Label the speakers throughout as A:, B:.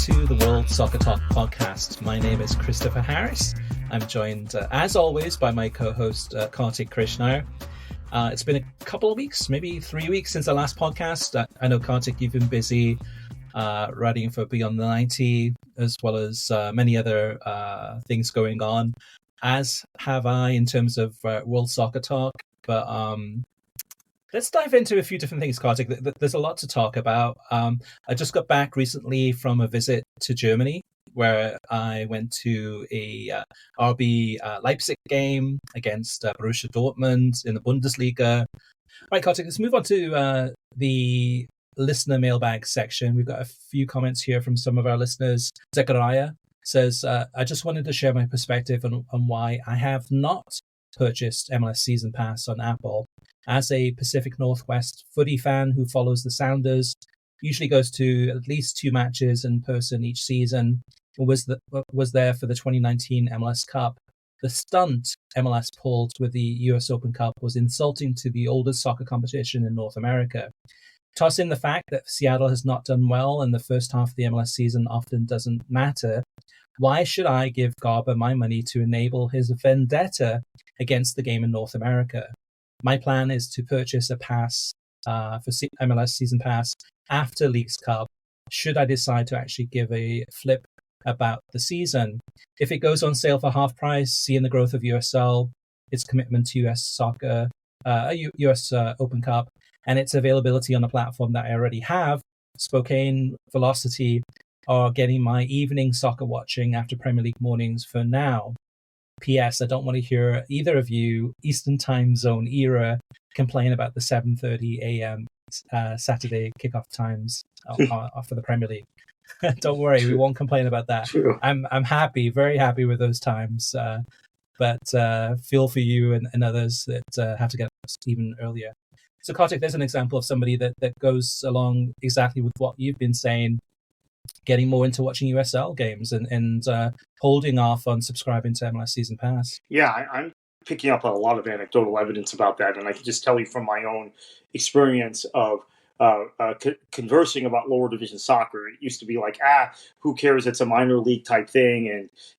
A: to the World Soccer Talk podcast. My name is Christopher Harris. I'm joined, as always, by my co-host, Kartik Krishnair. It's been a couple of weeks, maybe 3 weeks since our last podcast. I know, Kartik, you've been busy writing for Beyond the 90, as well as many other things going on, as have I in terms of World Soccer Talk. But let's dive into a few different things, Kartik. There's a lot to talk about. I just got back recently from a visit to Germany, where I went to a RB Leipzig game against Borussia Dortmund in the Bundesliga. All right, Kartik, let's move on to the listener mailbag section. We've got a few comments here from some of our listeners. Zechariah says, I just wanted to share my perspective on why I have not purchased MLS Season Pass on Apple. As a Pacific Northwest footy fan who follows the Sounders, usually goes to at least 2 matches in person each season, and was there for the 2019 MLS Cup. The stunt MLS pulled with the US Open Cup was insulting to the oldest soccer competition in North America. Toss in the fact that Seattle has not done well and the first half of the MLS season often doesn't matter. Why should I give Garber my money to enable his vendetta against the game in North America? My plan is to purchase a pass for MLS Season Pass after Leagues Cup, should I decide to actually give a flip about the season. If it goes on sale for half price, seeing the growth of USL, its commitment to US soccer, US Open Cup, and its availability on a platform that I already have, Spokane, Velocity, are getting my evening soccer watching after Premier League mornings for now. P.S. I don't want to hear either of you, Eastern Time Zone era, complain about the 7:30 a.m. Saturday kickoff times for the Premier League. Don't worry, we won't complain about that.
B: True.
A: I'm happy, very happy with those times. But feel for you and others that have to get up even earlier. So, Kartik, there's an example of somebody that goes along exactly with what you've been saying, getting more into watching USL games and holding off on subscribing to MLS Season Pass.
B: Yeah, I'm picking up a lot of anecdotal evidence about that, and I can just tell you from my own experience of conversing about lower division soccer. It used to be like, who cares? It's a minor league type thing,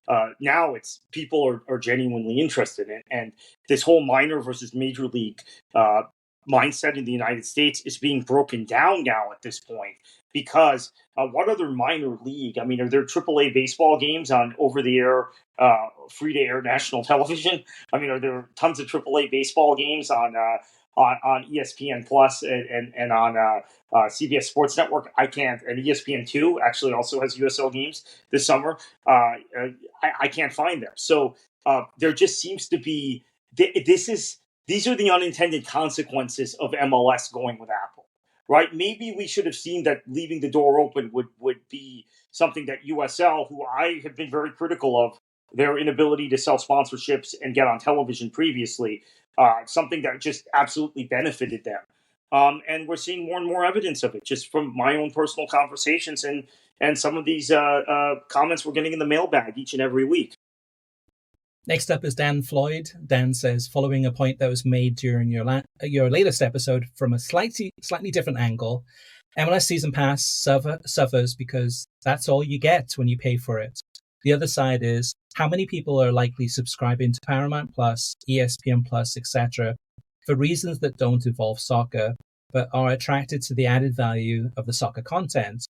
B: and now it's people are genuinely interested in it. And this whole minor versus major league mindset in the United States is being broken down now at this point, because what other minor league? I mean, are there AAA baseball games on over-the-air, free-to-air national television? I mean, are there tons of AAA baseball games on ESPN Plus and on CBS Sports Network? I can't. And ESPN2 actually also has USL games this summer. I can't find them. So there just seems to be these are the unintended consequences of MLS going with Apple, right? Maybe we should have seen that leaving the door open would be something that USL, who I have been very critical of their inability to sell sponsorships and get on television previously, something that just absolutely benefited them. And we're seeing more and more evidence of it just from my own personal conversations and some of these comments we're getting in the mailbag each and every week.
A: Next up is Dan Floyd. Dan says, following a point that was made during your latest episode from a slightly different angle, MLS Season Pass suffers because that's all you get when you pay for it. The other side is, how many people are likely subscribing to Paramount Plus, ESPN Plus, etc., for reasons that don't involve soccer, but are attracted to the added value of the soccer content?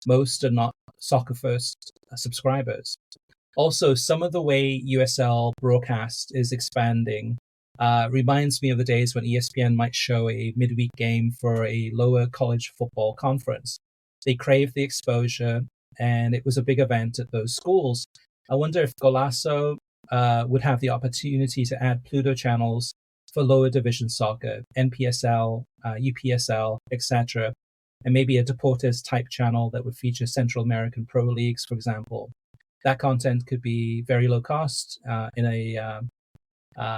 A: Most are not soccer-first subscribers. Also, some of the way USL broadcast is expanding reminds me of the days when ESPN might show a midweek game for a lower college football conference. They craved the exposure, and it was a big event at those schools. I wonder if Golasso would have the opportunity to add Pluto channels for lower division soccer, NPSL, UPSL, etc., and maybe a Deportes type channel that would feature Central American Pro Leagues, for example. That content could be very low cost in a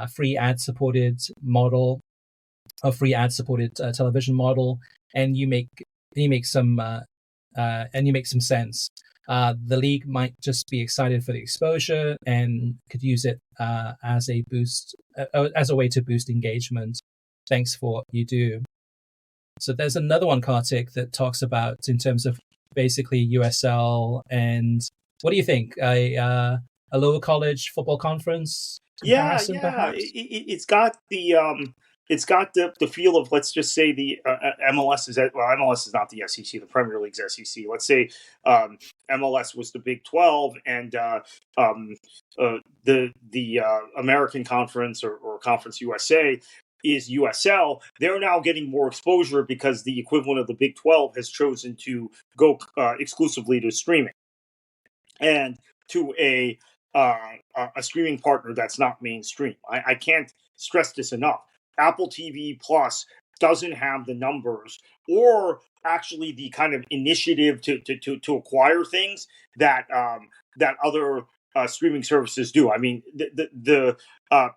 A: free ad-supported model, a free ad-supported television model, and you make some sense. The league might just be excited for the exposure and could use it as a boost, as a way to boost engagement. Thanks for what you do. So there's another one, Kartik, that talks about in terms of basically USL and what do you think? A lower college football conference comparison, perhaps?
B: It's got the feel of, let's just say, the MLS is MLS is not the SEC, the Premier League's SEC. Let's say MLS was the Big 12, and the American Conference or Conference USA is USL. They're now getting more exposure because the equivalent of the Big 12 has chosen to go exclusively to streaming and to a streaming partner that's not mainstream. I can't stress this enough. Apple TV Plus doesn't have the numbers or actually the kind of initiative to acquire things that that other streaming services do. I mean, the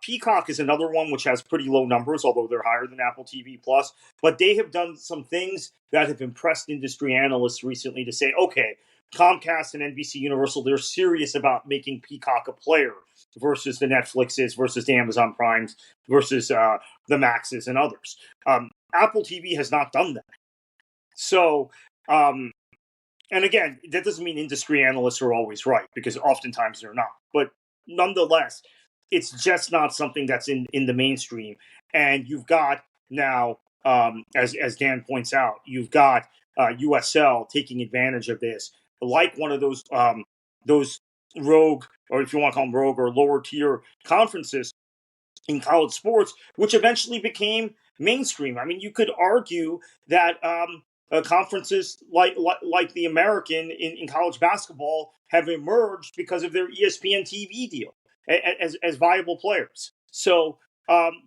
B: Peacock is another one which has pretty low numbers, although they're higher than Apple TV Plus. But they have done some things that have impressed industry analysts recently to say, okay, Comcast and NBC Universal, they're serious about making Peacock a player versus the Netflixes, versus the Amazon Primes, versus the Maxes and others. Apple TV has not done that. So, and again, that doesn't mean industry analysts are always right, because oftentimes they're not. But nonetheless, it's just not something that's in the mainstream. And you've got now, as Dan points out, you've got USL taking advantage of this, like one of those rogue, or if you want to call them rogue or lower tier conferences in college sports, which eventually became mainstream. I mean, you could argue that conferences like the American in college basketball have emerged because of their ESPN TV deal as viable players. So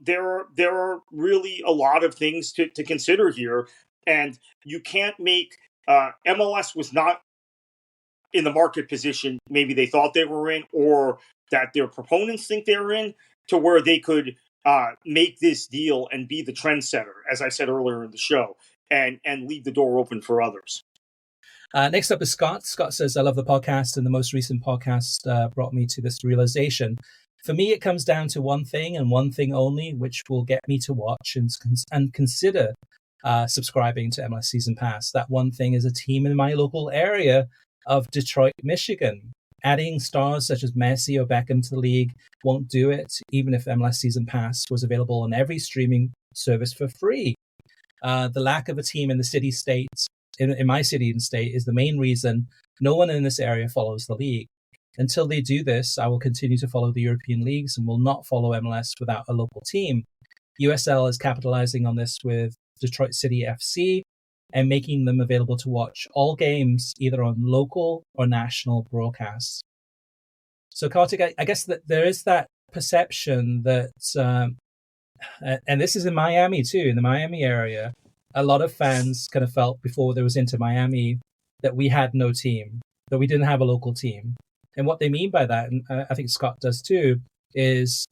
B: there are really a lot of things to consider here, and you can't make MLS was not in the market position maybe they thought they were in, or that their proponents think they're in, to where they could make this deal and be the trendsetter, as I said earlier in the show, and leave the door open for others.
A: Next up is Scott. Scott says, I love the podcast, and the most recent podcast brought me to this realization. For me, it comes down to one thing and one thing only, which will get me to watch and consider subscribing to MLS Season Pass. That one thing is a team in my local area of Detroit, Michigan. Adding stars such as Messi or Beckham to the league won't do it, even if MLS Season Pass was available on every streaming service for free. The lack of a team in the city-state, in my city and state, is the main reason no one in this area follows the league. Until they do this, I will continue to follow the European leagues and will not follow MLS without a local team. USL is capitalizing on this with Detroit City FC and making them available to watch all games either on local or national broadcasts. So, Kartik, I guess that there is that perception that, and this is in Miami too, in the Miami area, a lot of fans kind of felt before there was Inter Miami that we had no team, that we didn't have a local team. And what they mean by that, and I think Scott does too, is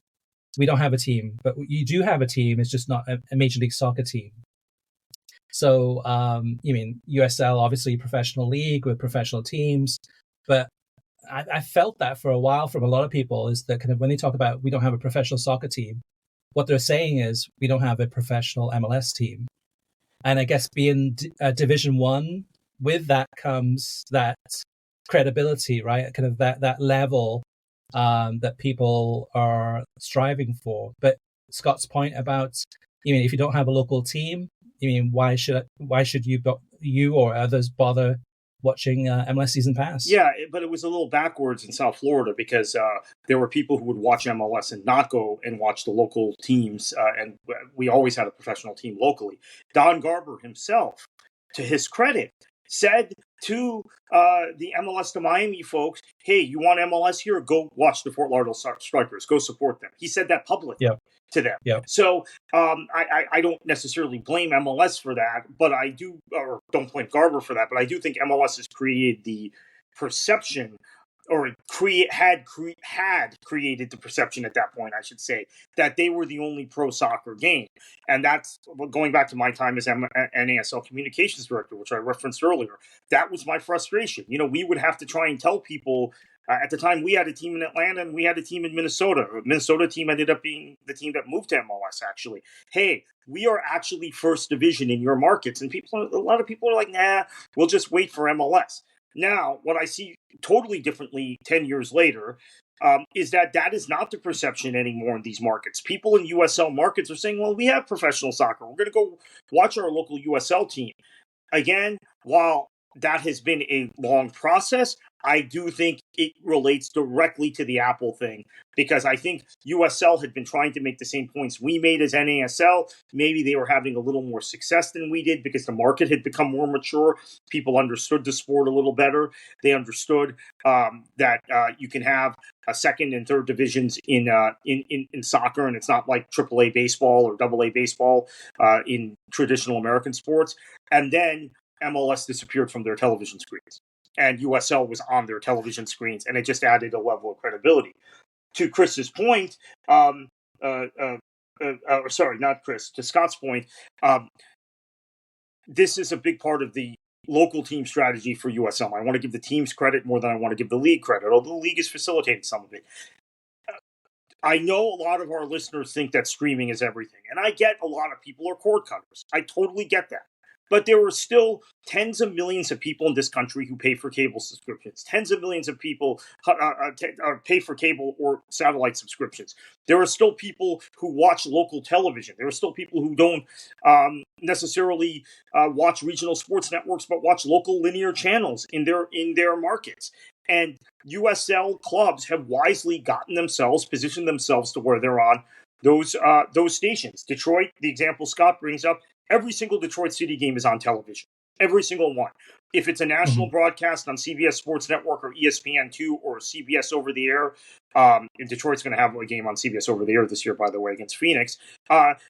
A: we don't have a team, but you do have a team. It's just not a Major League Soccer team. So, you mean USL, obviously professional league with professional teams, but I felt that for a while from a lot of people, is that kind of when they talk about we don't have a professional soccer team, what they're saying is we don't have a professional MLS team. And I guess being Division One, with that comes that credibility, right? Kind of that level that people are striving for. But Scott's point about, you mean, if you don't have a local team, you mean, why should you or others bother watching MLS Season Pass?
B: Yeah, but it was a little backwards in South Florida, because there were people who would watch MLS and not go and watch the local teams, and we always had a professional team locally. Don Garber himself, to his credit, said to the MLS to Miami folks, hey, you want MLS here? Go watch the Fort Lauderdale Strikers. Go support them. He said that publicly to them. Yeah. So I don't necessarily blame MLS for that, but I do, or don't blame Garber for that, but I do think MLS has created the perception, or had created the perception at that point, I should say, that they were the only pro soccer game. And that's going back to my time as NASL communications director, which I referenced earlier. That was my frustration. You know, we would have to try and tell people At the time, we had a team in Atlanta and we had a team in Minnesota. The Minnesota team ended up being the team that moved to MLS, actually. Hey, we are actually first division in your markets. And a lot of people are like, nah, we'll just wait for MLS. Now, what I see totally differently 10 years later is that is not the perception anymore in these markets. People in USL markets are saying, well, we have professional soccer. We're going to go watch our local USL team. Again, while that has been a long process, I do think it relates directly to the Apple thing, because I think USL had been trying to make the same points we made as NASL. Maybe they were having a little more success than we did because the market had become more mature. People understood the sport a little better. They understood that you can have a second and third divisions in soccer, and it's not like AAA baseball or AA baseball in traditional American sports. And then MLS disappeared from their television screens, and USL was on their television screens, and it just added a level of credibility. To Chris's point, sorry, not Chris, to Scott's point, this is a big part of the local team strategy for USL. I want to give the teams credit more than I want to give the league credit, although the league has facilitated some of it. I know a lot of our listeners think that streaming is everything, and I get a lot of people are cord cutters. I totally get that. But there are still tens of millions of people in this country who pay for cable subscriptions. Tens of millions of people pay for cable or satellite subscriptions. There are still people who watch local television. There are still people who don't necessarily watch regional sports networks, but watch local linear channels in their markets. And USL clubs have wisely positioned themselves to where they're on those stations. Detroit, the example Scott brings up, every single Detroit City game is on television. Every single one. If it's a national broadcast on CBS Sports Network or ESPN2 or CBS over the air, and Detroit's going to have a game on CBS over the air this year, by the way, against Phoenix,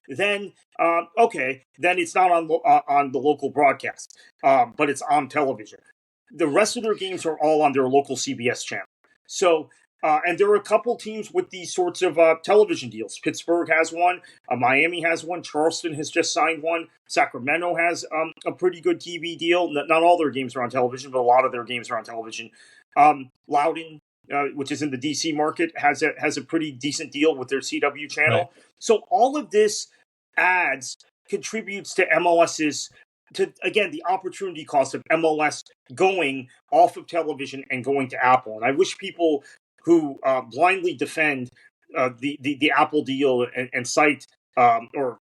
B: then it's not on the local broadcast, but it's on television. The rest of their games are all on their local CBS channel. So, and there are a couple teams with these sorts of television deals. Pittsburgh has one. Miami has one. Charleston has just signed one. Sacramento has a pretty good TV deal. Not all their games are on television, but a lot of their games are on television. Loudoun, which is in the DC market, has a pretty decent deal with their CW channel. Right. So all of this contributes to MLS's, again, the opportunity cost of MLS going off of television and going to Apple. And I wish people who blindly defend the Apple deal and cite or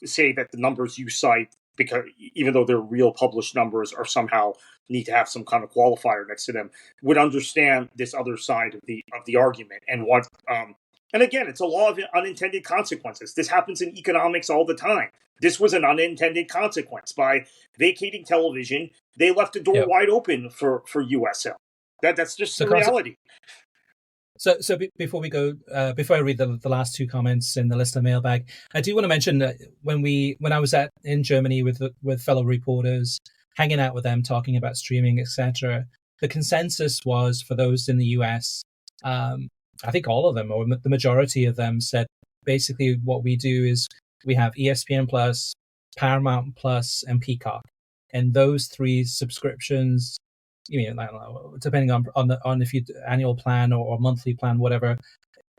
B: say that the numbers you cite, because even though they're real published numbers, are somehow need to have some kind of qualifier next to them, would understand this other side of the argument and what. And again, it's a law of unintended consequences. This happens in economics all the time. This was an unintended consequence. By vacating television, they left the door wide open for USL. That's just the reality.
A: So before we go, before I read the last two comments in the listener mailbag, I do want to mention that when I was in Germany with fellow reporters, hanging out with them, talking about streaming, etc., the consensus was for those in the US, I think all of them, or the majority of them, said basically what we do is we have ESPN Plus, Paramount Plus, and Peacock, and those three subscriptions, I don't know, depending on if you annual plan or monthly plan, whatever,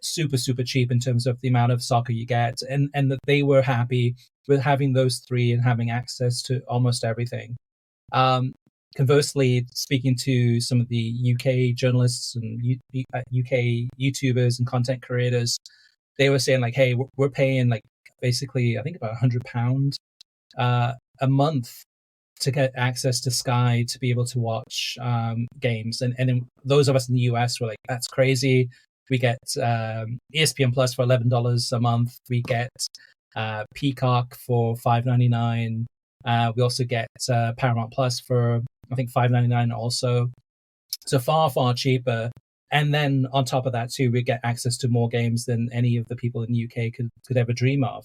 A: super cheap in terms of the amount of soccer you get, and that they were happy with having those three and having access to almost everything. Conversely, speaking to some of the UK journalists and UK YouTubers and content creators, they were saying like, hey, we're paying like basically I think about £100 a month to get access to Sky to be able to watch games. And then those of us in the US were like, that's crazy. We get ESPN Plus for $11 a month. We get Peacock for $5.99. We also get Paramount Plus for, I think, $5.99 also. So far cheaper. And then on top of that too, we get access to more games than any of the people in the UK could ever dream of.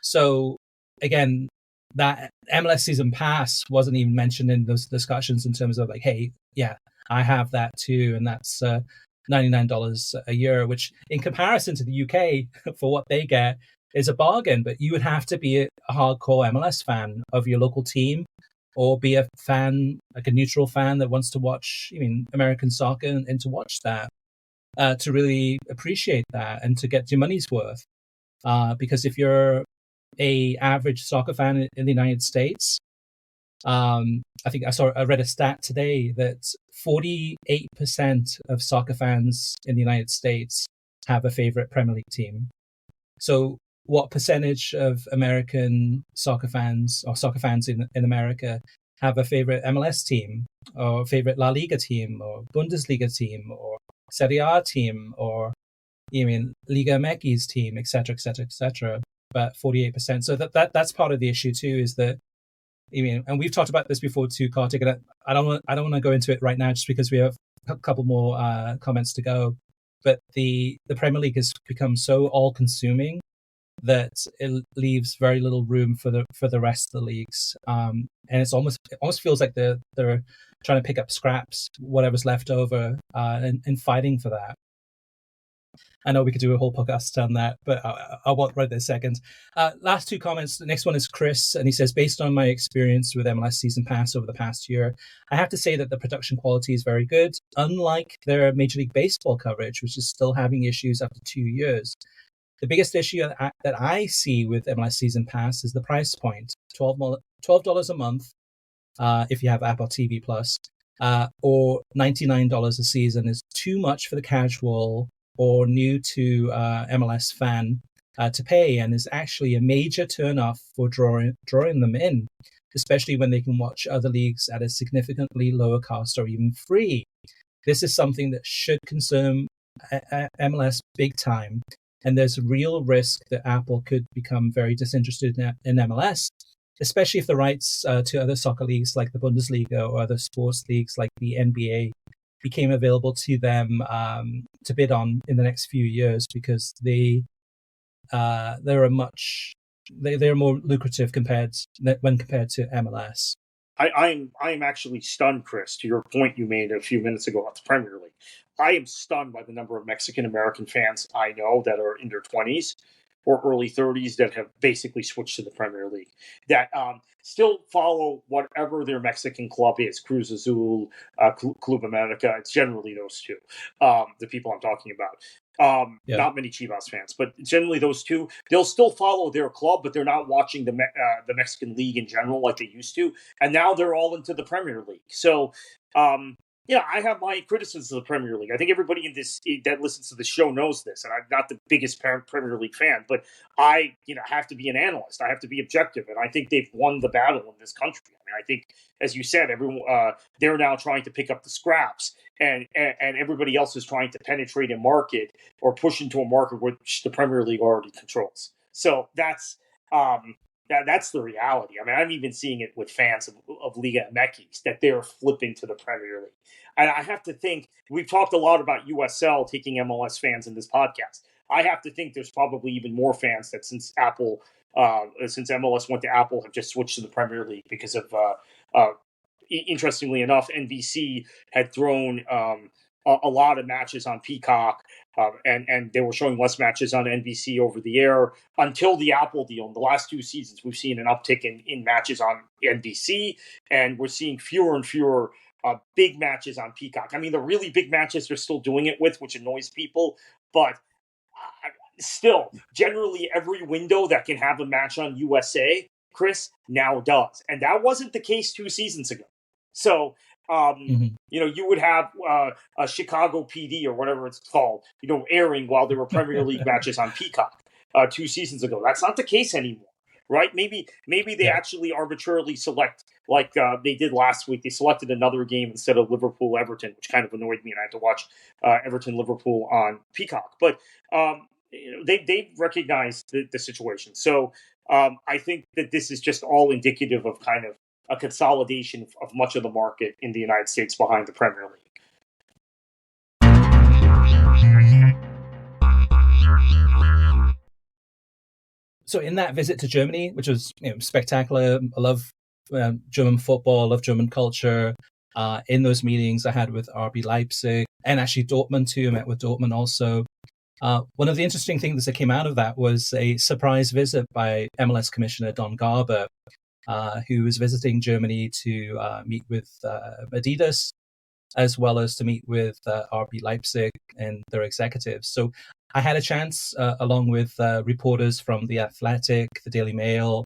A: So again, that MLS Season Pass wasn't even mentioned in those discussions in terms of like, hey, yeah, I have that too, and that's $99 a year, which in comparison to the UK for what they get is a bargain. But you would have to be a hardcore MLS fan of your local team, or be a fan, like a neutral fan that wants to watch, American soccer and to watch that, to really appreciate that and to get your money's worth. Because if you're a average soccer fan in the United States, I read a stat today that 48% of soccer fans in the United States have a favorite Premier League team. So what percentage of American soccer fans or soccer fans in America have a favorite MLS team or favorite La Liga team or Bundesliga team or Serie A team or Liga MX team, etc., etc., etc. But 48%. So that's part of the issue too, is that and we've talked about this before too, Kartik. And I don't want to go into it right now, just because we have a couple more comments to go. But the Premier League has become so all-consuming that it leaves very little room for the rest of the leagues. And it almost feels like they're trying to pick up scraps, whatever's left over, and fighting for that. I know we could do a whole podcast on that, but I won't right this second. Last two comments. The next one is Chris, and he says, based on my experience with MLS Season Pass over the past year, I have to say that the production quality is very good, unlike their Major League Baseball coverage, which is still having issues after 2 years. The biggest issue that I see with MLS Season Pass is the price point. $12 a month if you have Apple TV Plus, or $99 a season is too much for the casual or new to MLS fan to pay, and is actually a major turnoff for drawing them in, especially when they can watch other leagues at a significantly lower cost or even free. This is something that should concern MLS big time, and there's a real risk that Apple could become very disinterested in MLS, especially if the rights to other soccer leagues like the Bundesliga or other sports leagues like the NBA became available to them to bid on in the next few years, because they're more lucrative when compared to MLS.
B: I'm actually stunned, Chris, to your point you made a few minutes ago about the Premier League. I am stunned by the number of Mexican American fans I know that are in their 20s or early 30s that have basically switched to the Premier League, that still follow whatever their Mexican club is, Cruz Azul, Club America. It's generally those two, the people I'm talking about. Not many Chivas fans, but generally those two. They'll still follow their club, but they're not watching the Mexican league in general like they used to. And now they're all into the Premier League. So, I have my criticisms of the Premier League. I think everybody that listens to the show knows this, and I'm not the biggest Premier League fan, but I, have to be an analyst. I have to be objective, and I think they've won the battle in this country. I mean, I think, as you said, everyone they're now trying to pick up the scraps, and everybody else is trying to penetrate a market or push into a market which the Premier League already controls. So that's the reality. I mean, I'm even seeing it with fans of Liga MX, that they're flipping to the Premier League. And I have to think, we've talked a lot about USL taking MLS fans in this podcast. I have to think there's probably even more fans that since MLS went to Apple, have just switched to the Premier League because of, interestingly enough, NBC had thrown a lot of matches on Peacock, and they were showing less matches on NBC over the air until the Apple deal. In the last 2 seasons, we've seen an uptick in matches on NBC, and we're seeing fewer and fewer big matches on Peacock. I mean, the really big matches they're still doing it with, which annoys people, but still, generally every window that can have a match on USA, Chris, now does. And that wasn't the case 2 seasons ago. So, you would have a Chicago PD or whatever it's called, airing while there were Premier League matches on Peacock 2 seasons ago. That's not the case anymore, right? Maybe they actually arbitrarily select, like they did last week. They selected another game instead of Liverpool-Everton, which kind of annoyed me, and I had to watch Everton-Liverpool on Peacock. But they recognized the situation. So I think that this is just all indicative of kind of a consolidation of much of the market in the United States behind the Premier League.
A: So in that visit to Germany, which was spectacular, I love German football, I love German culture. In those meetings I had with RB Leipzig and actually Dortmund too, I met with Dortmund also. One of the interesting things that came out of that was a surprise visit by MLS Commissioner Don Garber. who was visiting Germany to meet with Adidas, as well as to meet with RB Leipzig and their executives. So I had a chance, along with reporters from The Athletic, The Daily Mail,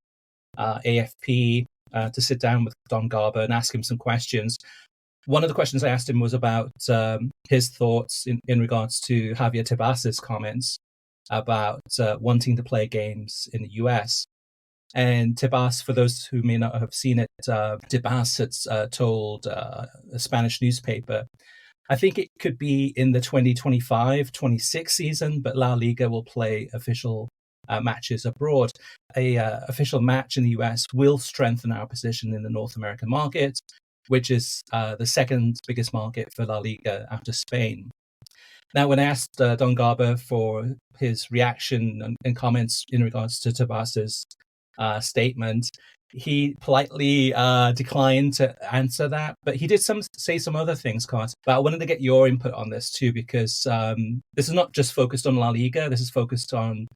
A: AFP, to sit down with Don Garber and ask him some questions. One of the questions I asked him was about his thoughts in regards to Javier Tebas's comments about wanting to play games in the US. And Tebas, for those who may not have seen it, Tebas had told a Spanish newspaper, I think it could be in the 2025-26 season, but La Liga will play official matches abroad. A official match in the US will strengthen our position in the North American market, which is the second biggest market for La Liga after Spain. Now, when I asked Don Garber for his reaction and comments in regards to Tebas's statement, he politely declined to answer that, but he did say some other things, Cart. But I wanted to get your input on this too, because this is not just focused on La Liga. This is focused on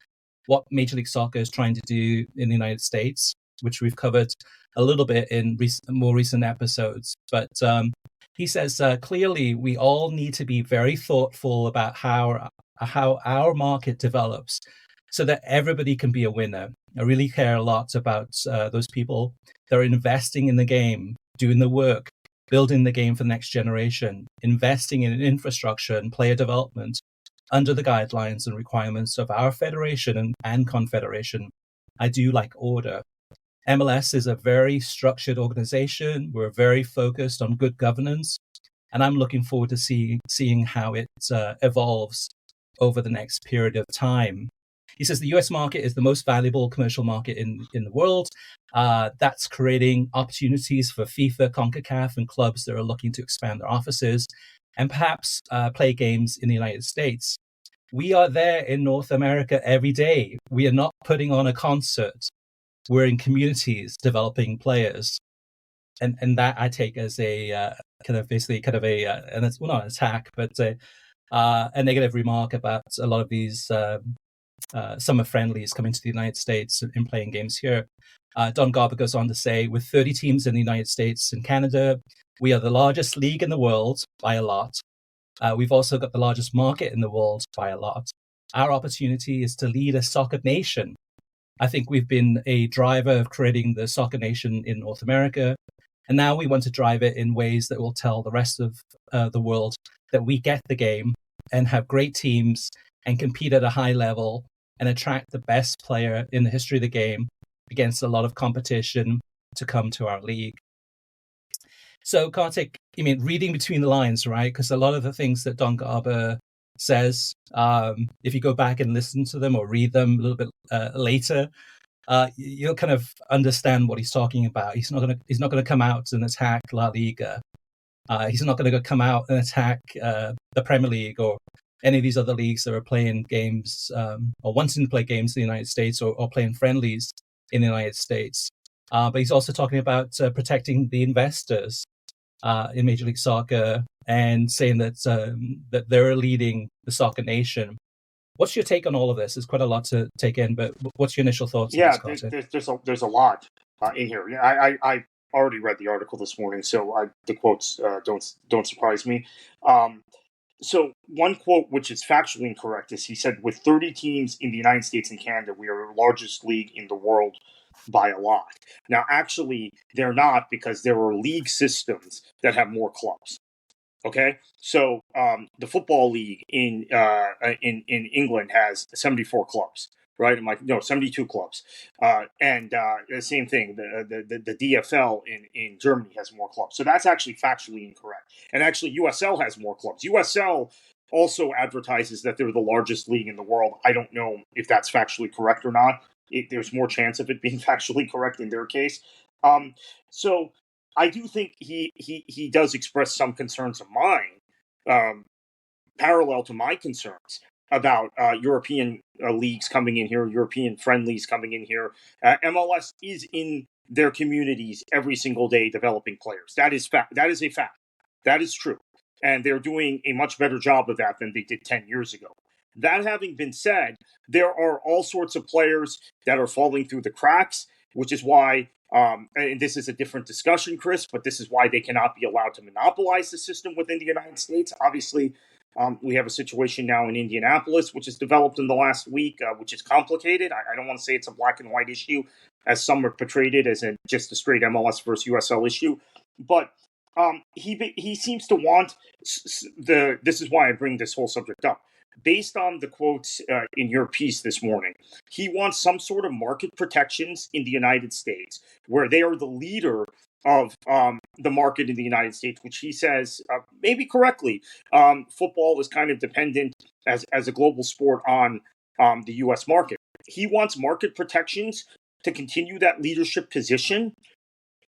A: what Major League Soccer is trying to do in the United States, which we've covered a little bit in more recent episodes. But he says clearly we all need to be very thoughtful about how our market develops so that everybody can be a winner. I really care a lot about those people that are investing in the game, doing the work, building the game for the next generation, investing in infrastructure and player development under the guidelines and requirements of our federation and confederation. I do like order. MLS is a very structured organization. We're very focused on good governance, and I'm looking forward to seeing how it evolves over the next period of time. He says the US market is the most valuable commercial market in the world. That's creating opportunities for FIFA, CONCACAF, and clubs that are looking to expand their offices and perhaps play games in the United States. We are there in North America every day. We are not putting on a concert. We're in communities developing players. And that I take as a and it's not an attack, but a negative remark about a lot of these summer friendlies coming to the United States and playing games here. Don Garber goes on to say, with 30 teams in the United States and Canada, we are the largest league in the world by a lot. We've also got the largest market in the world by a lot. Our opportunity is to lead a soccer nation. I think we've been a driver of creating the soccer nation in North America. And now we want to drive it in ways that will tell the rest of the world that we get the game and have great teams and compete at a high level and attract the best player in the history of the game against a lot of competition to come to our league. So, Kartik, I mean, reading between the lines, right? Because a lot of the things that Don Garber says, if you go back and listen to them or read them a little bit later, you'll kind of understand what he's talking about. He's not going to come out and attack La Liga. He's not going to come out and attack the Premier League or any of these other leagues that are playing games or wanting to play games in the United States or playing friendlies in the United States. But he's also talking about protecting the investors in Major League Soccer and saying that that they're leading the soccer nation. What's your take on all of this? It's quite a lot to take in, but what's your initial thoughts?
B: Yeah, there's a lot in here. I already read the article this morning, so the quotes don't surprise me. So one quote, which is factually incorrect, is he said, with 30 teams in the United States and Canada, we are the largest league in the world by a lot. Now, actually, they're not, because there are league systems that have more clubs. Okay, so the football league in England has 74 clubs, right? I'm like, no, 72 clubs, and the same thing. The DFL in Germany has more clubs, so that's actually factually incorrect. And actually, USL has more clubs. USL also advertises that they're the largest league in the world. I don't know if that's factually correct or not. There's more chance of it being factually correct in their case. So I do think he does express some concerns of mine, parallel to my concerns about European leagues coming in here, European friendlies coming in here. MLS is in their communities every single day developing players. That is fact. That is a fact. That is true. And they're doing a much better job of that than they did 10 years ago. That having been said, there are all sorts of players that are falling through the cracks, which is why And this is a different discussion, Chris, but this is why they cannot be allowed to monopolize the system within the United States. Obviously, we have a situation now in Indianapolis, which has developed in the last week, which is complicated. I don't want to say it's a black and white issue, as some have portrayed it as just a straight MLS versus USL issue. But he seems to want this is why I bring this whole subject up. Based on the quotes in your piece this morning, he wants some sort of market protections in the United States, where they are the leader of the market in the United States, which he says, maybe correctly, football is kind of dependent as a global sport on the U.S. market. He wants market protections to continue that leadership position,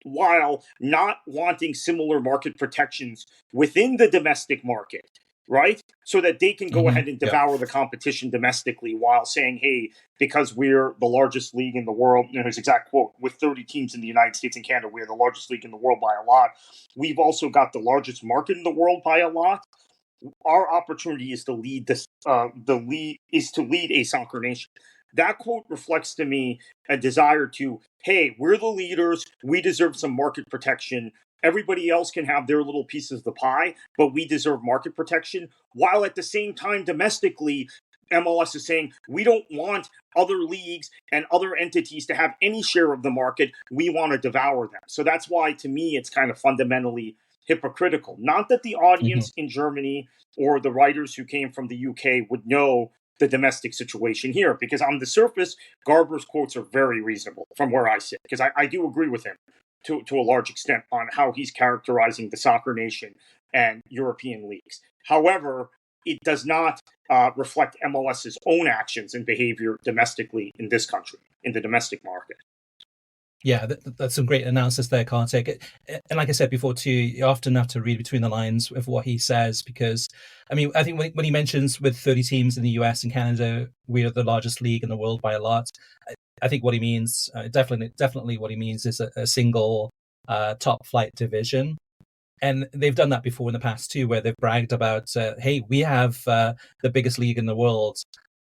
B: while not wanting similar market protections within the domestic market, right? So that they can go ahead and devour the competition domestically, while saying, hey, because we're the largest league in the world, his exact quote, with 30 teams in the United States and Canada, we're the largest league in the world by a lot. We've also got the largest market in the world by a lot. Our opportunity is to lead this, lead a soccer nation. That quote reflects to me a desire to, hey, we're the leaders, we deserve some market protection. Everybody else can have their little pieces of the pie, but we deserve market protection. While at the same time, domestically, MLS is saying, we don't want other leagues and other entities to have any share of the market. We want to devour them. So that's why, to me, it's kind of fundamentally hypocritical. Not that the audience in Germany or the writers who came from the UK would know the domestic situation here, because on the surface, Garber's quotes are very reasonable from where I sit, because I do agree with him to a large extent on how he's characterizing the soccer nation and European leagues. However, it does not reflect MLS's own actions and behavior domestically in this country, in the domestic market.
A: Yeah, that's some great analysis there, Kartik. And like I said before too, you often have to read between the lines of what he says, because, I mean, I think when he mentions with 30 teams in the US and Canada, we are the largest league in the world by a lot, I think what he means, definitely what he means is a single top flight division. And they've done that before in the past too, where they've bragged about, hey, we have the biggest league in the world.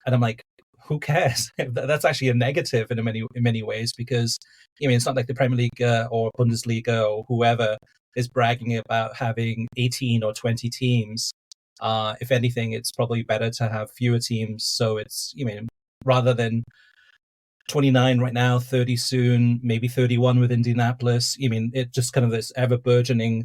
A: And I'm like, who cares? That's actually a negative in many ways, because I mean, it's not like the Premier League or Bundesliga or whoever is bragging about having 18 or 20 teams. If anything, it's probably better to have fewer teams. So it's, rather than 29 right now, 30 soon, maybe 31 with Indianapolis. It just kind of this ever burgeoning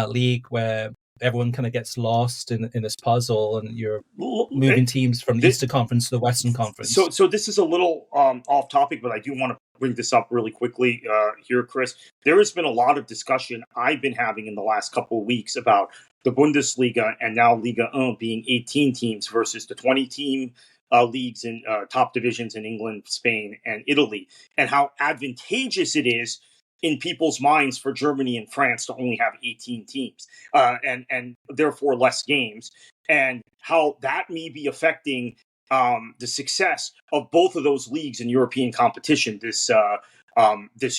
A: league where everyone kind of gets lost in this puzzle, and you're moving teams from the Eastern Conference to the Western Conference.
B: So this is a little off topic, but I do want to bring this up really quickly here, Chris. There has been a lot of discussion I've been having in the last couple of weeks about the Bundesliga and now Liga MX being 18 teams versus the 20-team leagues in top divisions in England, Spain, and Italy, and how advantageous it is in people's minds for Germany and France to only have 18 teams and therefore less games, and how that may be affecting the success of both of those leagues in European competition this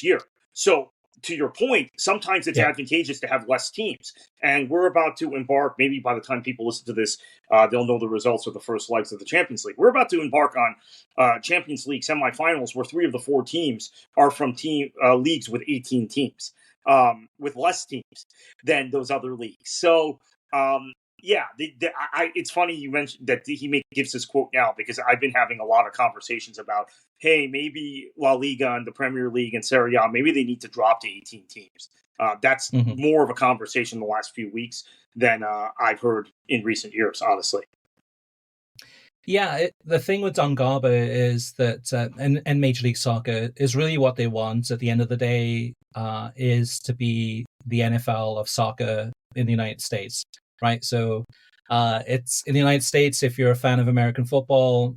B: year. So, to your point, sometimes it's advantageous to have less teams. And we're about to embark, maybe by the time people listen to this, they'll know the results of the first legs of the Champions League. We're about to embark on Champions League semifinals, where 3 of the 4 teams are from leagues with 18 teams, with less teams than those other leagues. So, it's funny you mentioned that he gives this quote now, because I've been having a lot of conversations about, hey, maybe La Liga and the Premier League and Serie A, maybe they need to drop to 18 teams. That's more of a conversation in the last few weeks than I've heard in recent years, honestly.
A: Yeah, the thing with Don Garber is that, and Major League Soccer is really what they want at the end of the day, is to be the NFL of soccer in the United States. Right, so it's in the United States. If you're a fan of American football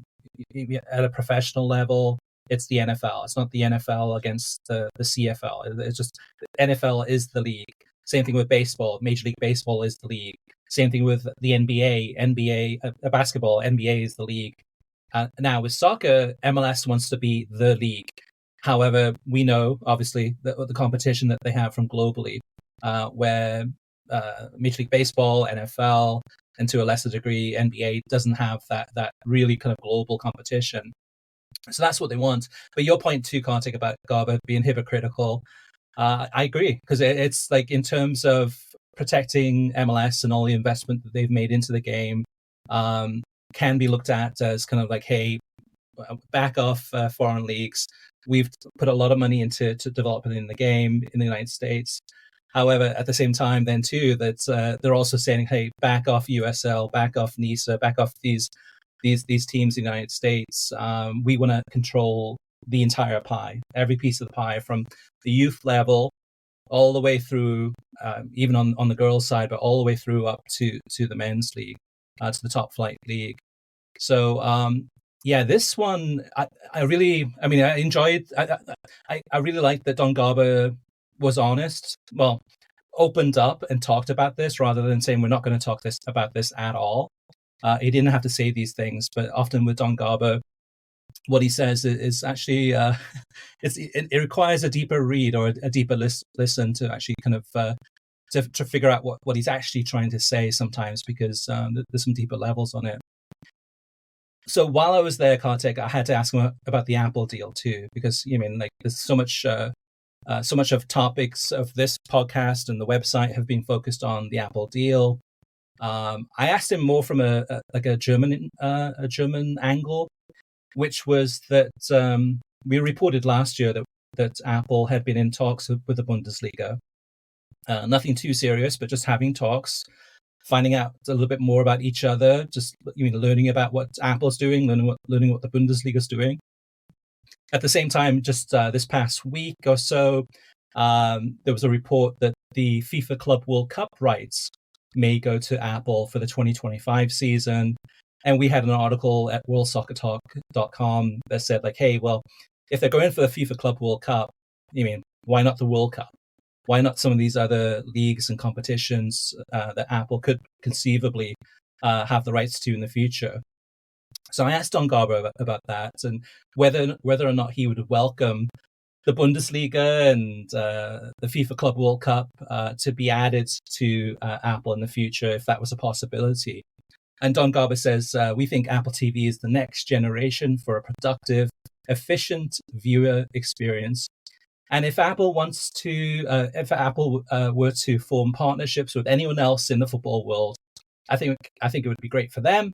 A: at a professional level, it's the NFL. It's not the NFL against the CFL. It's just NFL is the league. Same thing with baseball. Major League Baseball is the league. Same thing with the NBA, basketball. NBA is the league. Now with soccer, MLS wants to be the league. However, we know obviously the competition that they have from globally, where Major League Baseball, NFL, and to a lesser degree NBA doesn't have that really kind of global competition. So that's what they want. But your point too, Kartik, about Garber being hypocritical, I agree, because it's like in terms of protecting MLS and all the investment that they've made into the game, can be looked at as kind of like, hey, back off foreign leagues. We've put a lot of money into developing the game in the United States. However, at the same time, then too, that they're also saying, hey, back off USL, back off NISA, back off these teams in the United States. We want to control the entire pie, every piece of the pie, from the youth level all the way through, even on the girls' side, but all the way through up to the men's league, to the top flight league. So yeah, this one I really, I mean, I enjoyed. I really liked that Don Garber was honest. Well, opened up and talked about this rather than saying we're not going to talk about this at all. He didn't have to say these things, but often with Don Garber, what he says is actually it requires a deeper read or a deeper listen to actually kind of to figure out what he's actually trying to say sometimes, because there's some deeper levels on it. So while I was there, Kartik, I had to ask him about the Apple deal too, because like there's so much of topics of this podcast and the website have been focused on the Apple deal. I asked him more from a German angle, which was that we reported last year that Apple had been in talks with the Bundesliga. Nothing too serious, but just having talks, finding out a little bit more about each other, just learning about what Apple's doing, learning what the Bundesliga's doing. At the same time, just this past week or so, there was a report that the FIFA Club World Cup rights may go to Apple for the 2025 season. And we had an article at worldsoccertalk.com that said, like, hey, well, if they're going for the FIFA Club World Cup, why not the World Cup? Why not some of these other leagues and competitions that Apple could conceivably have the rights to in the future? So I asked Don Garber about that, and whether or not he would welcome the Bundesliga and the FIFA Club World Cup to be added to Apple in the future, if that was a possibility. And Don Garber says, we think Apple TV is the next generation for a productive, efficient viewer experience. And if Apple wants to, were to form partnerships with anyone else in the football world, I think it would be great for them,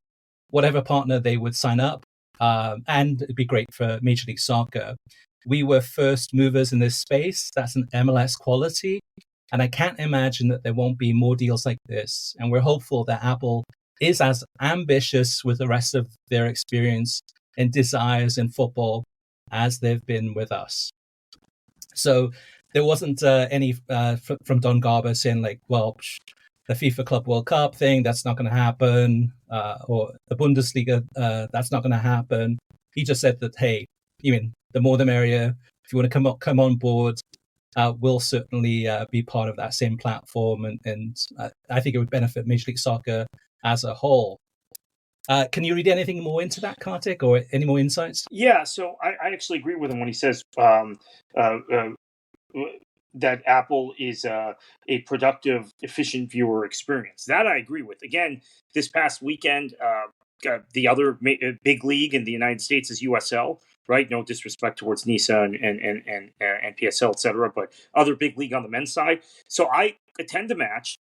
A: whatever partner they would sign up, and it'd be great for Major League Soccer. We were first movers in this space. That's an MLS quality. And I can't imagine that there won't be more deals like this. And we're hopeful that Apple is as ambitious with the rest of their experience and desires in football as they've been with us. So there wasn't any from Don Garber saying like, well, the FIFA Club World Cup thing, that's not going to happen, or the Bundesliga, that's not going to happen. He just said that, hey, the more the merrier. If you want to come on board, we'll certainly be part of that same platform, and I think it would benefit Major League Soccer as a whole. Can you read anything more into that, Kartik, or any more insights?
B: Yeah, so I actually agree with him when he says that Apple is a productive, efficient viewer experience. That I agree with. Again, this past weekend, the other big league in the United States is USL, right? No disrespect towards NISA and PSL, etc., but other big league on the men's side. So I attend a match,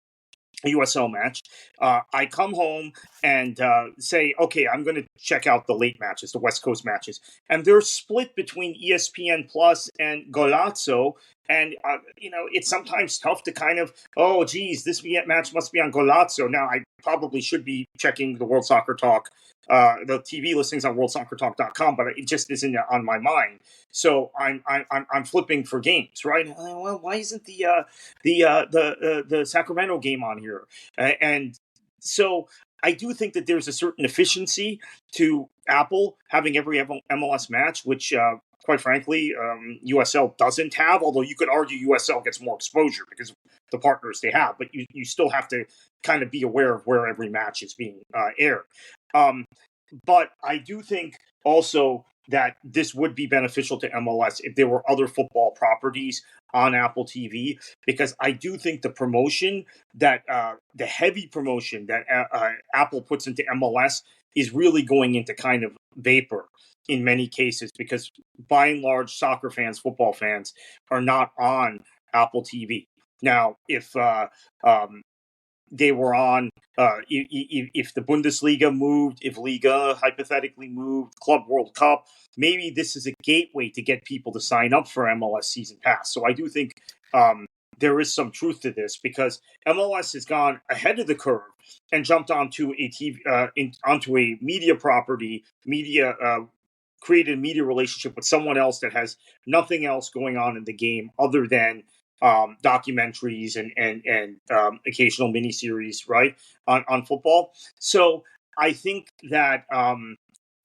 B: a USL match. I come home and say, okay, I'm going to check out the late matches, the West Coast matches. And they're split between ESPN Plus and Golazzo. And, it's sometimes tough to kind of, oh, geez, this match must be on Golazzo. Now, I probably should be checking the World Soccer Talk, the TV listings on worldsoccertalk.com, but it just isn't on my mind. So I'm flipping for games, right? Well, why isn't the Sacramento game on here? And so I do think that there's a certain efficiency to Apple having every MLS match, which, quite frankly, USL doesn't have, although you could argue USL gets more exposure because of the partners they have, but you still have to kind of be aware of where every match is being aired. But I do think also that this would be beneficial to MLS if there were other football properties on Apple TV, because I do think the promotion that the heavy promotion that Apple puts into MLS is really going into kind of vapor. in many cases, because by and large, soccer fans, football fans are not on Apple TV. Now, if they were on, if the Bundesliga moved, if Liga hypothetically moved, Club World Cup, maybe this is a gateway to get people to sign up for MLS Season Pass. So I do think there is some truth to this, because MLS has gone ahead of the curve and jumped onto a onto a media property, created a media relationship with someone else that has nothing else going on in the game other than documentaries and occasional miniseries, right, on football. So I think that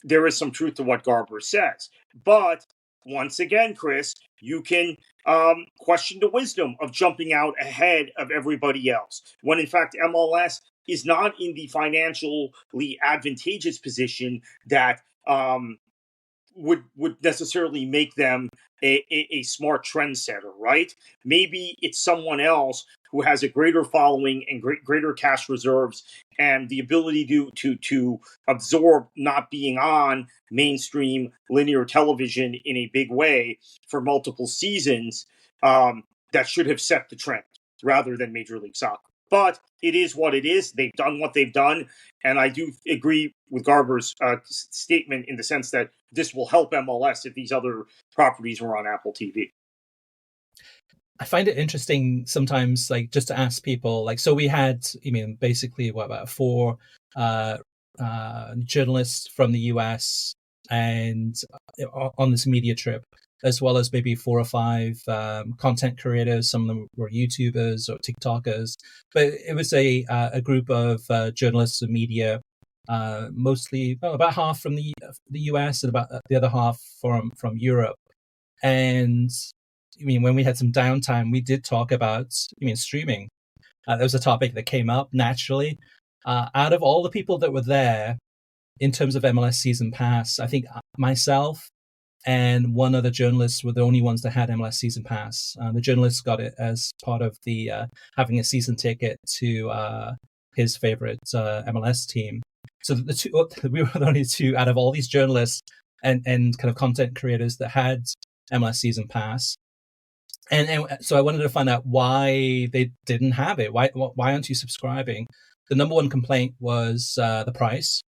B: there is some truth to what Garber says. But once again, Chris, you can question the wisdom of jumping out ahead of everybody else, when in fact MLS is not in the financially advantageous position that would necessarily make them a smart trendsetter, right? Maybe it's someone else who has a greater following and greater cash reserves and the ability to absorb not being on mainstream linear television in a big way for multiple seasons, that should have set the trend rather than Major League Soccer. But it is what it is. They've done what they've done. And I do agree with Garber's statement in the sense that this will help MLS if these other properties were on Apple TV.
A: I find it interesting sometimes, like, just to ask people, like, so we had, basically, about 4 journalists from the US and on this media trip, as well as maybe 4 or 5 content creators. Some of them were YouTubers or TikTokers, but it was a group of journalists and media, mostly about half from the US and about the other half from Europe. And when we had some downtime, we did talk about streaming. That was a topic that came up naturally. Out of all the people that were there, in terms of MLS Season Pass, I think myself and one other journalist were the only ones that had MLS Season Pass. The journalist got it as part of the having a season ticket to his favorite MLS team. So we were the only 2 out of all these journalists and kind of content creators that had MLS Season Pass. And so I wanted to find out why they didn't have it. Why aren't you subscribing? The number one complaint was the price.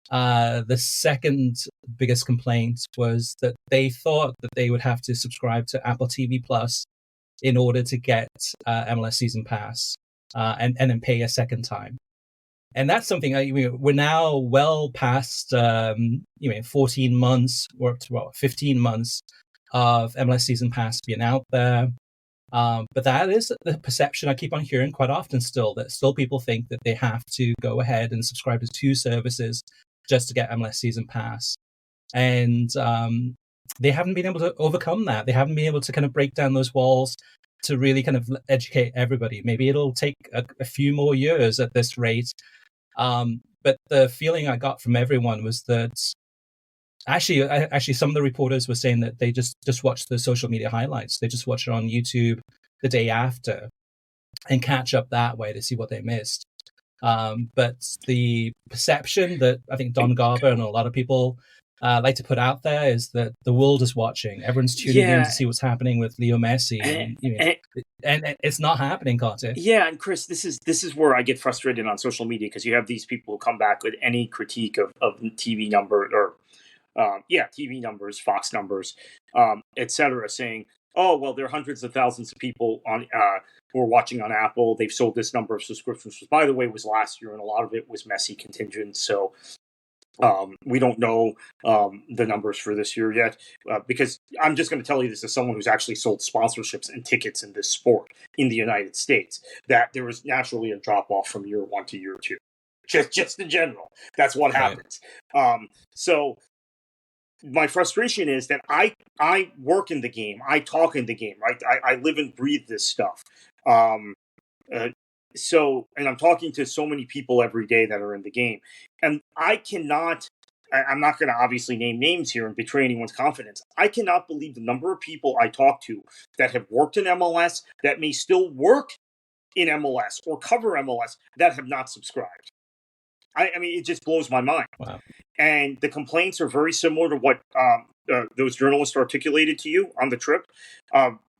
A: The second biggest complaint was that they thought that they would have to subscribe to Apple TV Plus in order to get MLS Season Pass, and then pay a second time. And that's something we're now well past 14 months or up to 15 months of MLS Season Pass being out there. But that is the perception I keep on hearing quite often still, that still people think that they have to go ahead and subscribe to 2 services just to get MLS Season Pass. And they haven't been able to overcome that. They haven't been able to kind of break down those walls to really kind of educate everybody. Maybe it'll take a few more years at this rate. But the feeling I got from everyone was that actually some of the reporters were saying that they just watch the social media highlights. They just watch it on YouTube the day after and catch up that way to see what they missed. But the perception that I think Don Garber and a lot of people like to put out there is that the world is watching. Everyone's tuning in to see what's happening with Leo Messi, and it's not happening, can't it?
B: Yeah, and Chris, this is where I get frustrated on social media, because you have these people who come back with any critique of TV number or TV numbers, Fox numbers, etc., saying, "Oh, well, there are hundreds of thousands of people on who are watching on Apple. They've sold this number of subscriptions," which, by the way, was last year, and a lot of it was Messi contingent. So we don't know the numbers for this year yet, because I'm just going to tell you this as someone who's actually sold sponsorships and tickets in this sport in the United States, that there was naturally a drop off from year 1 to year 2. Just in general, that's what happens. So my frustration is that I work in the game, I talk in the game, right? I live and breathe this stuff. So, and I'm talking to so many people every day that are in the game, and I'm not going to obviously name names here and betray anyone's confidence. I cannot believe the number of people I talk to that have worked in MLS, that may still work in MLS or cover MLS, that have not subscribed. I mean, it just blows my mind.
A: Wow.
B: and the complaints are very similar to what those journalists articulated to you on the trip.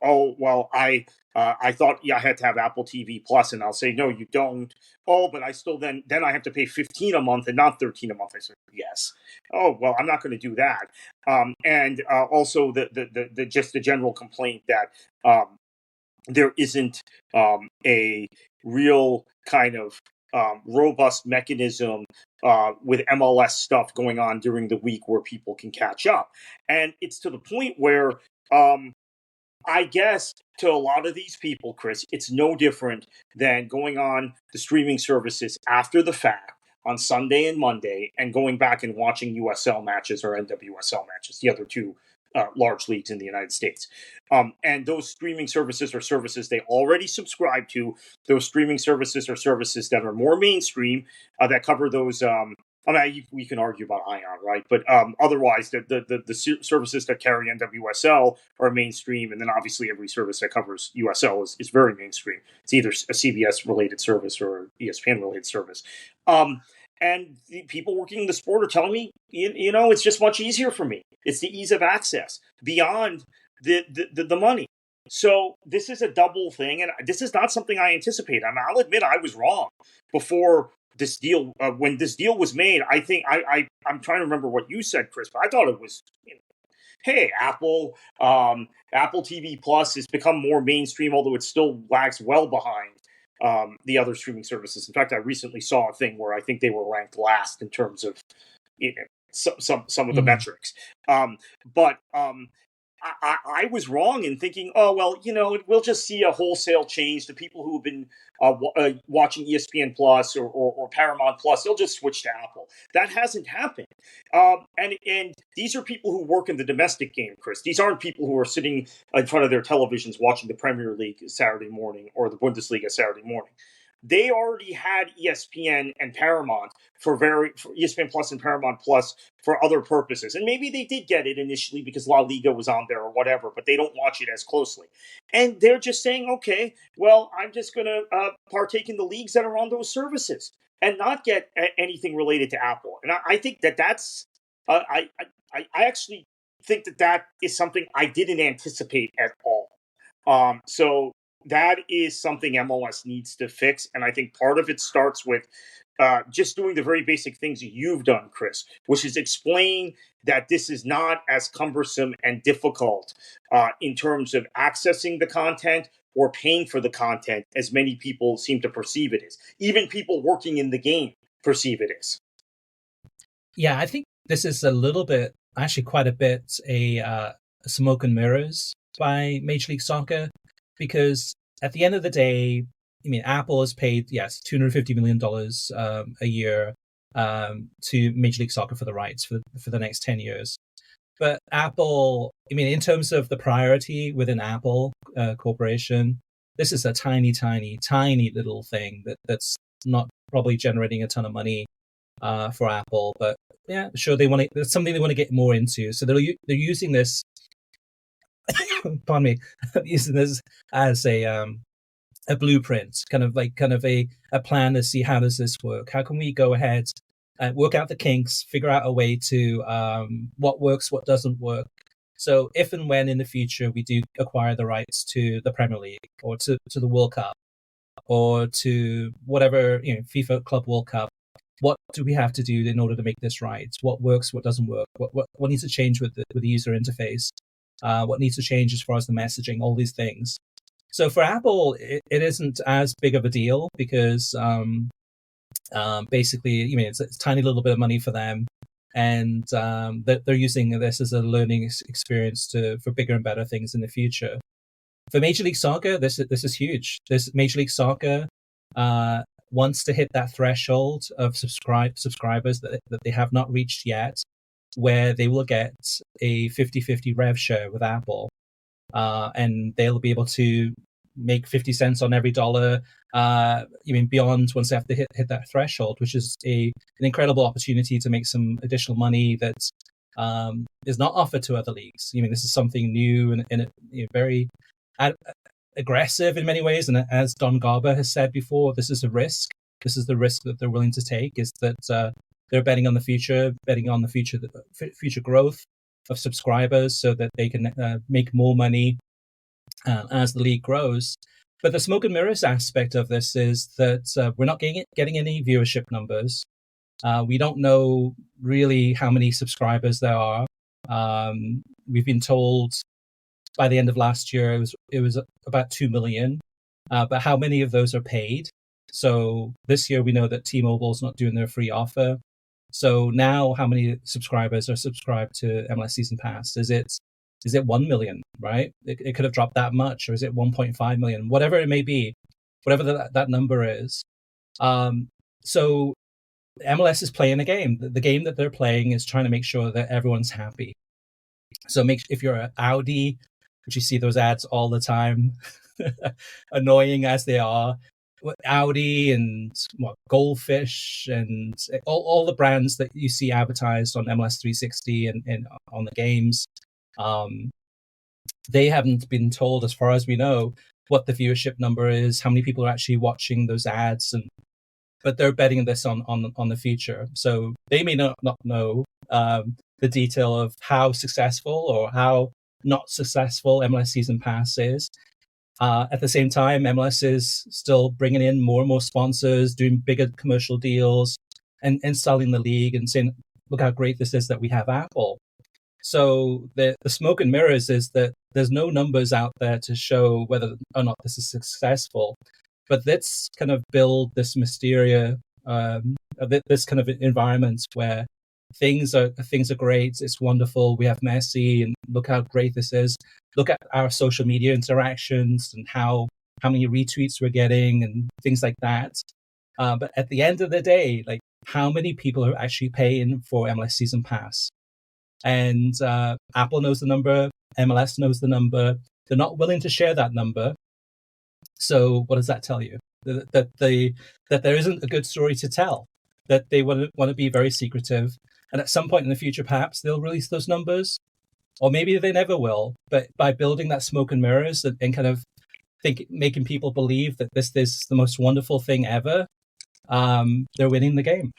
B: Oh, well, I thought I had to have Apple TV Plus, and I'll say no, you don't. Oh, but I still then I have to pay $15 a month and not $13 a month. I said yes. Oh, well, I'm not going to do that. And also the just the general complaint that there isn't a real kind of robust mechanism with MLS stuff going on during the week where people can catch up. And it's to the point where I guess to a lot of these people, Chris, it's no different than going on the streaming services after the fact on Sunday and Monday and going back and watching USL matches or NWSL matches, the other two large leagues in the United States. And those streaming services are services they already subscribe to. Those streaming services are services that are more mainstream, that cover those. We can argue about Ion, right? But otherwise, the services that carry NWSL are mainstream, and then obviously every service that covers USL is very mainstream. It's either a CBS-related service or ESPN-related service. And the people working in the sport are telling me, it's just much easier for me. It's the ease of access beyond the money. So this is a double thing, and this is not something I anticipated. I'll admit I was wrong before this deal. When this deal was made, I think I'm trying to remember what you said, Chris, but I thought it was, hey, Apple TV Plus has become more mainstream, although it still lags well behind the other streaming services. In fact, I recently saw a thing where I think they were ranked last in terms of some of the metrics. But I was wrong in thinking, oh, well, we'll just see a wholesale change. The people who have been watching ESPN Plus or Paramount Plus, they'll just switch to Apple. That hasn't happened. And these are people who work in the domestic game, Chris. These aren't people who are sitting in front of their televisions watching the Premier League Saturday morning or the Bundesliga Saturday morning. They already had ESPN and Paramount for ESPN Plus and Paramount Plus for other purposes. And maybe they did get it initially because La Liga was on there or whatever, but they don't watch it as closely. And they're just saying, okay, well, I'm just going to partake in the leagues that are on those services and not get anything related to Apple. And I think that's, I actually think that is something I didn't anticipate at all. So that is something MLS needs to fix. And I think part of it starts with just doing the very basic things you've done, Chris, which is explain that this is not as cumbersome and difficult in terms of accessing the content or paying for the content as many people seem to perceive it is. Even people working in the game perceive it is.
A: Yeah, I think this is a little bit, actually quite a bit, a smoke and mirrors by Major League Soccer. Because at the end of the day, Apple has paid, $250 million a year to Major League Soccer for the rights for the next 10 years. But Apple, in terms of the priority within Apple Corporation, this is a tiny, tiny, tiny little thing that's not probably generating a ton of money for Apple. But yeah, sure, it's something they want to get more into. So they're using this. Pardon me, using this as a blueprint, kind of a plan to see how does this work? How can we go ahead and work out the kinks, figure out a way to what works, what doesn't work. So if and when in the future we do acquire the rights to the Premier League or to the World Cup or to whatever, FIFA Club World Cup, what do we have to do in order to make this right? What works, what doesn't work? What needs to change with the user interface? What needs to change as far as the messaging, all these things. So for Apple, it isn't as big of a deal because basically, it's a tiny little bit of money for them. And they're using this as a learning experience for bigger and better things in the future. For Major League Soccer, this is huge. Major League Soccer wants to hit that threshold of subscribers that they have not reached yet, where they will get a 50-50 rev share with Apple. And they'll be able to make 50 cents on every dollar, beyond once they have to hit that threshold, which is an incredible opportunity to make some additional money that is not offered to other leagues. This is something new and very aggressive in many ways. And as Don Garber has said before, this is a risk. This is the risk that they're willing to take, is that they're betting on the future, future growth of subscribers, so that they can make more money as the league grows. But the smoke and mirrors aspect of this is that we're not getting any viewership numbers. We don't know really how many subscribers there are. We've been told by the end of last year it was about 2 million, but how many of those are paid? So this year we know that T-Mobile's not doing their free offer. So now, how many subscribers are subscribed to MLS Season Pass? Is it 1 million, right? It could have dropped that much, or is it 1.5 million? Whatever it may be, whatever that number is. So MLS is playing a game. The game that they're playing is trying to make sure that everyone's happy. So if you're an Audi, which you see those ads all the time, annoying as they are, Audi and Goldfish and all the brands that you see advertised on MLS 360 and on the games, they haven't been told, as far as we know, what the viewership number is, how many people are actually watching those ads, but they're betting this on the future. So they may not know the detail of how successful or how not successful MLS Season Pass is. At the same time, MLS is still bringing in more and more sponsors, doing bigger commercial deals, and selling the league and saying, look how great this is that we have Apple. So the smoke and mirrors is that there's no numbers out there to show whether or not this is successful. But let's kind of build this mysterious, this kind of environment where things are great. It's wonderful. We have Messi, and look how great this is. Look at our social media interactions and how many retweets we're getting and things like that. But at the end of the day, like, how many people are actually paying for MLS Season Pass? And Apple knows the number. MLS knows the number. They're not willing to share that number. So what does that tell you? That there isn't a good story to tell. That they want to be very secretive. And at some point in the future, perhaps they'll release those numbers, or maybe they never will. But by building that smoke and mirrors and kind of making people believe that this is the most wonderful thing ever, they're winning the game.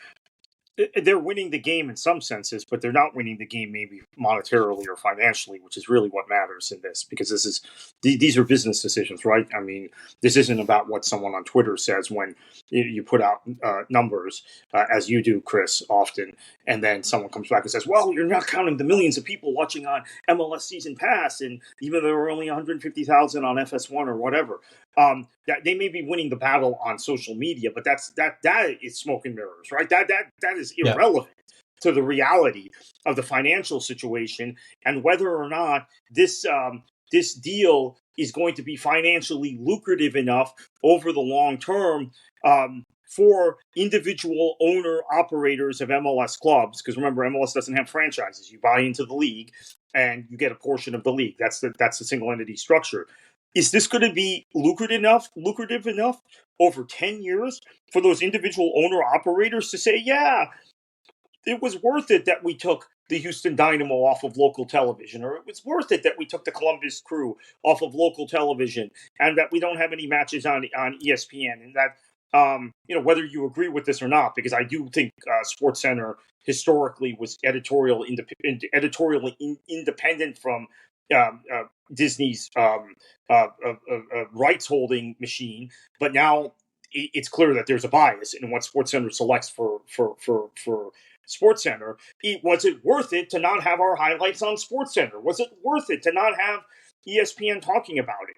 B: They're winning the game in some senses, but they're not winning the game maybe monetarily or financially, which is really what matters in this, because these are business decisions, right? I mean, this isn't about what someone on Twitter says when you put out numbers, as you do, Chris, often, and then someone comes back and says, well, you're not counting the millions of people watching on MLS Season Pass, and even though there were only 150,000 on FS1 or whatever. That they may be winning the battle on social media, but that is smoke and mirrors, right? That is irrelevant to the reality of the financial situation and whether or not this deal is going to be financially lucrative enough over the long term for individual owner operators of MLS clubs. Because remember, MLS doesn't have franchises. You buy into the league and you get a portion of the league. That's the single entity structure. Is this going to be lucrative enough over 10 years for those individual owner-operators to say, yeah, it was worth it that we took the Houston Dynamo off of local television, or it was worth it that we took the Columbus Crew off of local television, and that we don't have any matches on ESPN, and that, whether you agree with this or not, because I do think SportsCenter historically was editorially independent from Disney's rights holding machine, but now it's clear that there's a bias in what SportsCenter selects for SportsCenter. Was it worth it to not have our highlights on SportsCenter? Was it worth it to not have ESPN talking about it?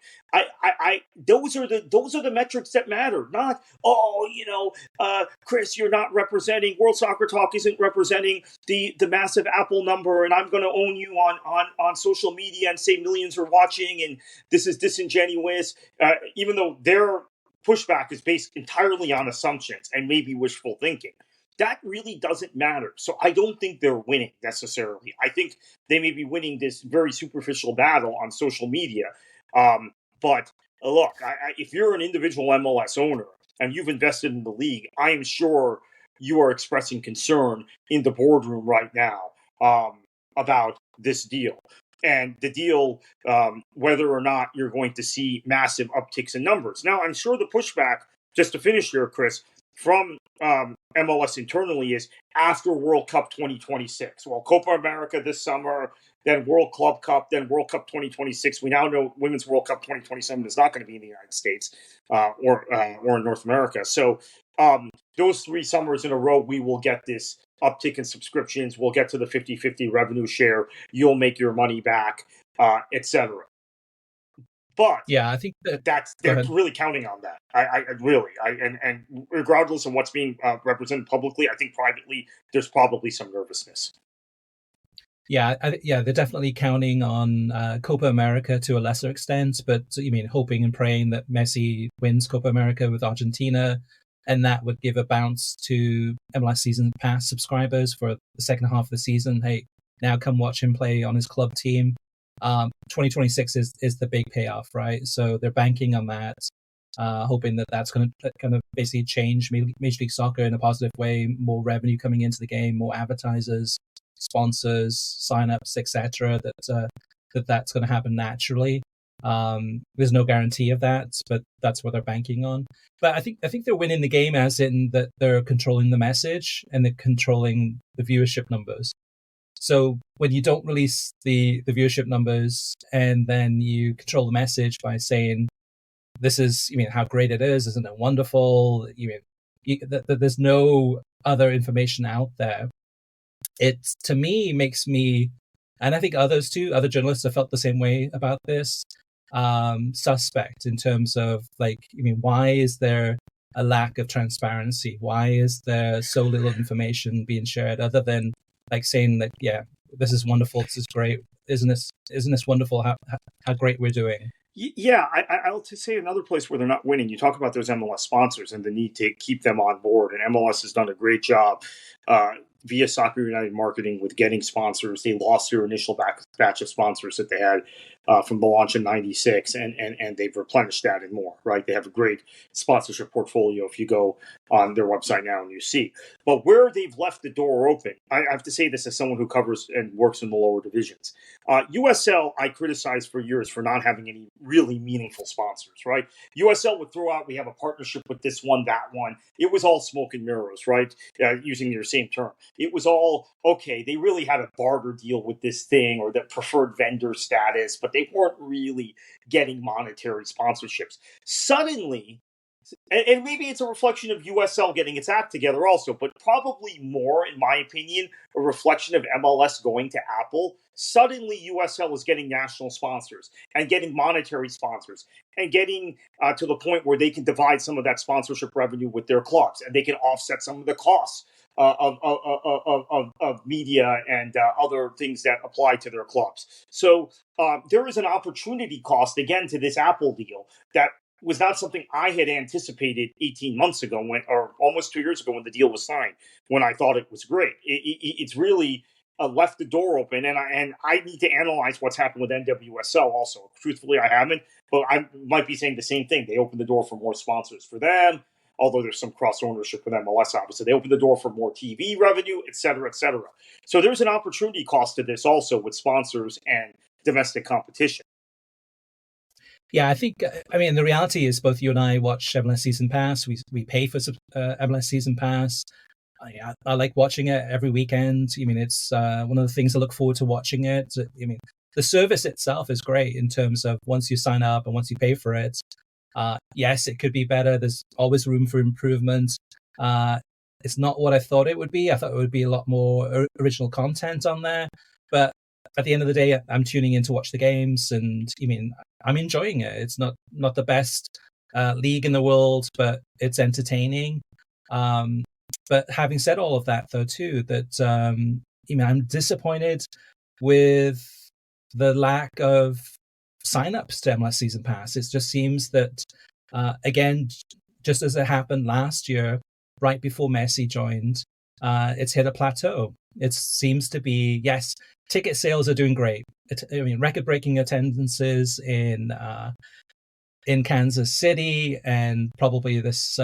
B: Those are the metrics that matter. Not, Chris, you're not representing, World Soccer Talk isn't representing the massive Apple number, and I'm going to own you on social media and say millions are watching, and this is disingenuous, even though their pushback is based entirely on assumptions and maybe wishful thinking. That really doesn't matter. So I don't think they're winning necessarily. I think they may be winning this very superficial battle on social media. But look, if you're an individual MLS owner and you've invested in the league, I am sure you are expressing concern in the boardroom right now about this deal. And the deal, whether or not you're going to see massive upticks in numbers. Now, I'm sure the pushback, just to finish here, Chris, from MLS internally is after World Cup 2026. Well, Copa America this summer, then World Club Cup, then World Cup 2026. We now know Women's World Cup 2027 is not going to be in the United States or in North America. So those 3 summers in a row, we will get this uptick in subscriptions. We'll get to the 50-50 revenue share. You'll make your money back, etc. But
A: yeah, I think
B: they're really counting on that. I really, and regardless of what's being represented publicly, I think privately there's probably some nervousness.
A: Yeah, they're definitely counting on Copa America to a lesser extent, but hoping and praying that Messi wins Copa America with Argentina, and that would give a bounce to MLS Season Pass subscribers for the second half of the season. Hey, now come watch him play on his club team. 2026 is the big payoff, right? So they're banking on that, hoping that that's going to kind of basically change Major League Soccer in a positive way, more revenue coming into the game, more advertisers, sponsors, signups, etc. That's going to happen naturally. There's no guarantee of that, but that's what they're banking on. But I think they're winning the game, as in that they're controlling the message and they're controlling the viewership numbers. So when you don't release the viewership numbers and then you control the message by saying, this is, how great it is, isn't it wonderful? There's no other information out there. It, to me, makes me, and I think others too, other journalists have felt the same way about this, suspect in terms of why is there a lack of transparency? Why is there so little information being shared other than saying that, yeah, this is wonderful, this is great, isn't this wonderful how great we're doing?
B: Yeah, I'll say another place where they're not winning. You talk about those MLS sponsors and the need to keep them on board, and MLS has done a great job via Soccer United Marketing with getting sponsors. They lost their initial batch of sponsors that they had from the launch in '96, and they've replenished that and more, right? They have a great sponsorship portfolio if you go on their website now and you see. But where they've left the door open, I have to say this as someone who covers and works in the lower divisions. USL, I criticized for years for not having any really meaningful sponsors, right? USL would throw out, we have a partnership with this one, that one. It was all smoke and mirrors, right? Using your same term. It was all, okay, they really had a barter deal with this thing or the preferred vendor status, but they weren't really getting monetary sponsorships. Suddenly, and maybe it's a reflection of USL getting its act together also, but probably more, in my opinion, a reflection of MLS going to Apple. Suddenly, USL is getting national sponsors and getting monetary sponsors and getting to the point where they can divide some of that sponsorship revenue with their clubs, and they can offset some of the costs of media and other things that apply to their clubs. So there is an opportunity cost, again, to this Apple deal that was not something I had anticipated 18 months ago, or almost 2 years ago when the deal was signed, when I thought it was great. It's really left the door open, and I need to analyze what's happened with NWSL also. Truthfully, I haven't, but I might be saying the same thing. They opened the door for more sponsors for them, although there's some cross-ownership with MLS, obviously. They opened the door for more TV revenue, et cetera, et cetera. So there's an opportunity cost to this also with sponsors and domestic competition.
A: Yeah, I think, the reality is both you and I watch MLS Season Pass. We pay for MLS Season Pass. I like watching it every weekend. It's one of the things I look forward to watching it. The service itself is great in terms of once you sign up and once you pay for it. Yes, it could be better. There's always room for improvement. It's not what I thought it would be. I thought it would be a lot more original content on there. But at the end of the day, I'm tuning in to watch the games, and I'm enjoying it. It's not the best league in the world, but it's entertaining. But having said all of that, though, too, that I'm disappointed with the lack of signups to MLS Season Pass. It just seems that, again, just as it happened last year, right before Messi joined, it's hit a plateau. It seems to be, yes, ticket sales are doing great. Record-breaking attendances in Kansas City, and probably this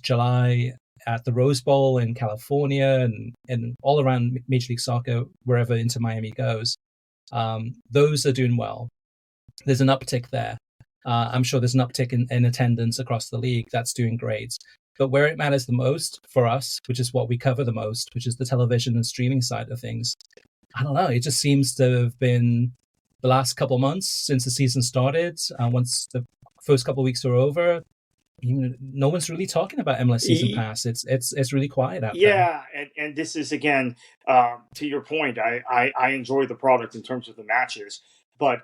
A: July at the Rose Bowl in California, and all around Major League Soccer, wherever Inter Miami goes. Those are doing well. There's an uptick there. I'm sure there's an uptick in attendance across the league. That's doing great. But where it matters the most for us, which is what we cover the most, which is the television and streaming side of things, I don't know. It just seems to have been the last couple of months since the season started. Once the first couple of weeks are over, no one's really talking about MLS Season Pass. It's really quiet out there.
B: Yeah, and this is again to your point. I enjoy the product in terms of the matches, but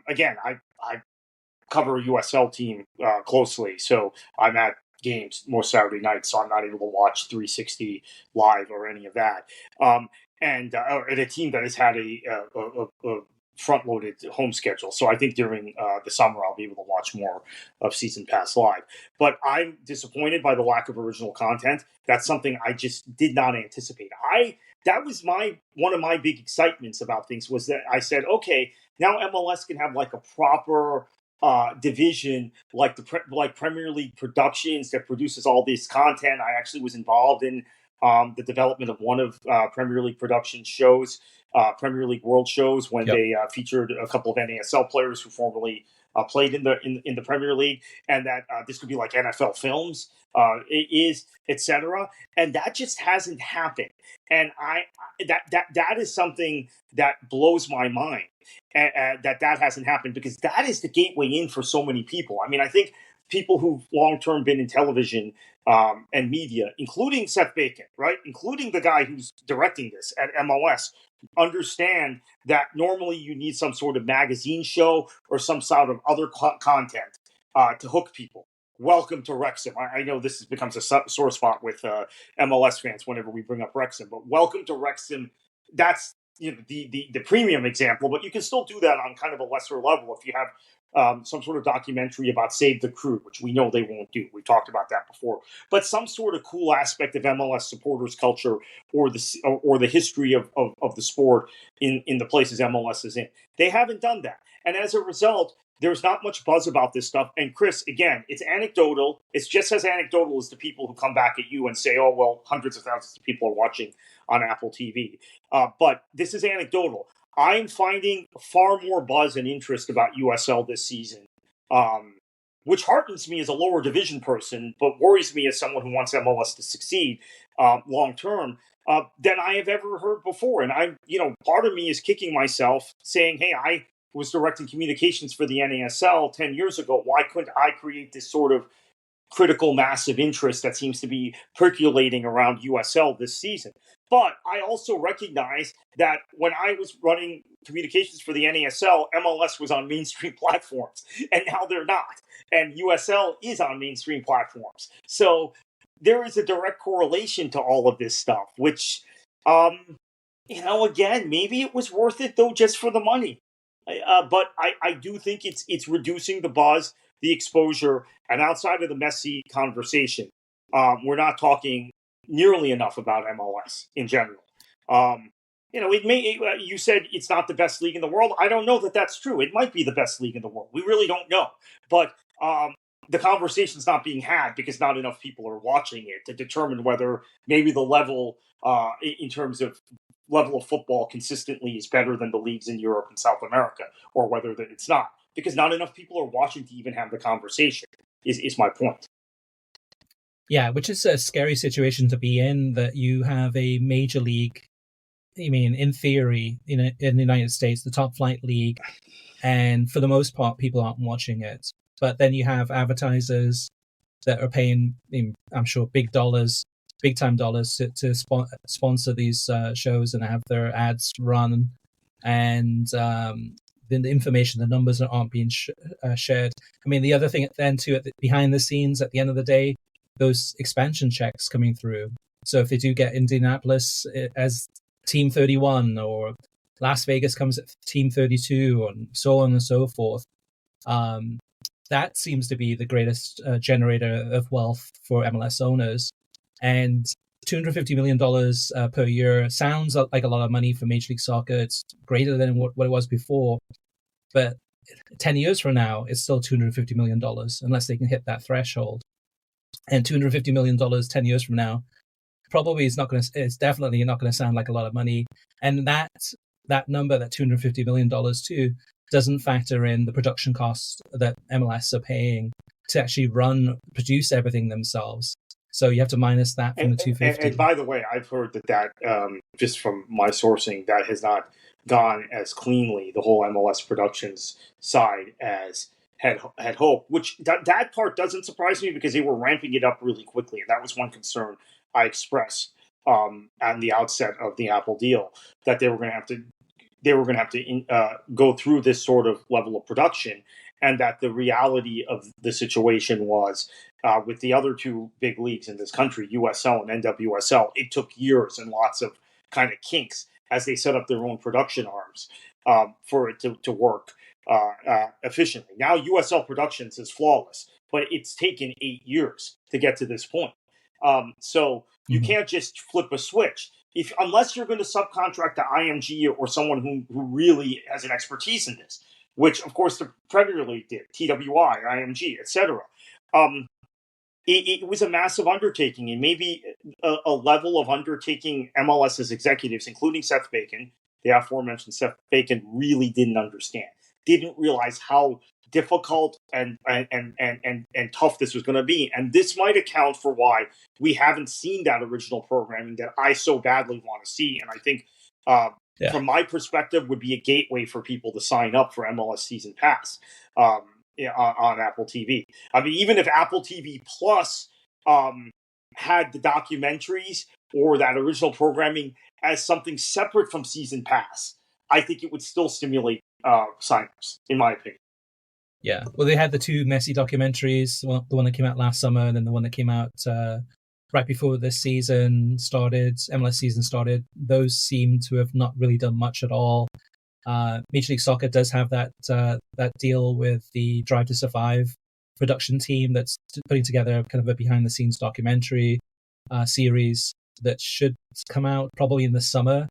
B: again, I cover a USL team closely, so I'm at games more Saturday nights, so I'm not able to watch 360 live or any of that. And a team that has had a front-loaded home schedule. So I think during the summer I'll be able to watch more of Season Pass live. But I'm disappointed by the lack of original content. That's something I just did not anticipate. That was one of my big excitements about things, was that I said, okay, now MLS can have like a proper division, like like Premier League Productions, that produces all this content. I actually was involved in the development of one of Premier League Productions shows, Premier League World shows, when they featured a couple of NASL players who formerly played in the Premier League, and that this could be like NFL films, etc. And that just hasn't happened. And that is something that blows my mind. That hasn't happened, because that is the gateway in for so many people. I mean, I think people who've long-term been in television and media, including Seth Bacon, right, including the guy who's directing this at MLS, understand that normally you need some sort of magazine show or some sort of other content to hook people. Welcome to Wrexham. I know this becomes a sore spot with MLS fans whenever we bring up Wrexham, but welcome to Wrexham. That's the premium example, but you can still do that on kind of a lesser level if you have some sort of documentary about Save the Crew, which we know they won't do. We talked about that before. But some sort of cool aspect of MLS supporters culture, or the history of the sport in the places MLS is in. They haven't done that. And as a result, there's not much buzz about this stuff. And Chris, again, it's anecdotal. It's just as anecdotal as the people who come back at you and say, oh, well, hundreds of thousands of people are watching on Apple TV. But this is anecdotal. I'm finding far more buzz and interest about USL this season, which heartens me as a lower division person, but worries me as someone who wants MLS to succeed long term, than I have ever heard before. And part of me is kicking myself, saying, hey, I was directing communications for the NASL 10 years ago. Why couldn't I create this sort of critical mass of interest that seems to be percolating around USL this season? But I also recognize that when I was running communications for the NASL, MLS was on mainstream platforms, and now they're not. And USL is on mainstream platforms. So there is a direct correlation to all of this stuff, which, again, maybe it was worth it, though, just for the money. But I do think it's reducing the buzz, the exposure, and outside of the messy conversation, we're not talking nearly enough about MLS in general. You said it's not the best league in the world. I don't know that that's true. It might be the best league in the world. We really don't know. But the conversation's not being had because not enough people are watching it to determine whether maybe the level in terms of level of football consistently is better than the leagues in Europe and South America, or whether that it's not, because not enough people are watching to even have the conversation is my point.
A: Yeah, which is a scary situation to be in, that you have a major league, in theory, in the United States, the top flight league, and for the most part, people aren't watching it. But then you have advertisers that are paying, I'm sure, big time dollars to sponsor these shows and have their ads run, and the information, the numbers aren't being shared. The other thing then too, behind the scenes, at the end of the day, those expansion checks coming through. So if they do get Indianapolis as Team 31, or Las Vegas comes at Team 32, and so on and so forth, that seems to be the greatest generator of wealth for MLS owners. And $250 million per year sounds like a lot of money for Major League Soccer. It's greater than what it was before. But 10 years from now, it's still $250 million, unless they can hit that threshold. And $250 million 10 years from now probably it's definitely not going to sound like a lot of money. And that number, that $250 million too, doesn't factor in the production costs that MLS are paying to actually produce everything themselves. So you have to minus that from the 250.
B: And by the way, I've heard that just from my sourcing, that has not gone as cleanly, the whole MLS productions side, as had hoped. Which that part doesn't surprise me, because they were ramping it up really quickly, and that was one concern I expressed at the outset of the Apple deal, that they were going to have to go through this sort of level of production, and that the reality of the situation was, with the other two big leagues in this country, USL and NWSL, it took years and lots of kind of kinks as they set up their own production arms for it to work efficiently. Now USL Productions is flawless, but it's taken 8 years to get to this point. So you can't just flip a switch. Unless you're going to subcontract to IMG or someone who really has an expertise in this, which of course the Premier League did, TWI, IMG, etc. It was a massive undertaking, and maybe a level of undertaking MLS's executives, including Seth Bacon, the aforementioned Seth Bacon, really didn't understand. Didn't realize how difficult and tough this was going to be. And this might account for why we haven't seen that original programming that I so badly want to see. And I think, from my perspective, would be a gateway for people to sign up for MLS Season Pass on Apple TV. I mean, even if Apple TV Plus had the documentaries or that original programming as something separate from Season Pass, I think it would still stimulate sign-ups, in my opinion.
A: Yeah, well, they had the two Messi documentaries, the one that came out last summer, and then the one that came out right before this season started, MLS season started. Those seem to have not really done much at all. Major League Soccer does have that deal with the Drive to Survive production team that's putting together kind of a behind-the-scenes documentary series that should come out probably in the summer.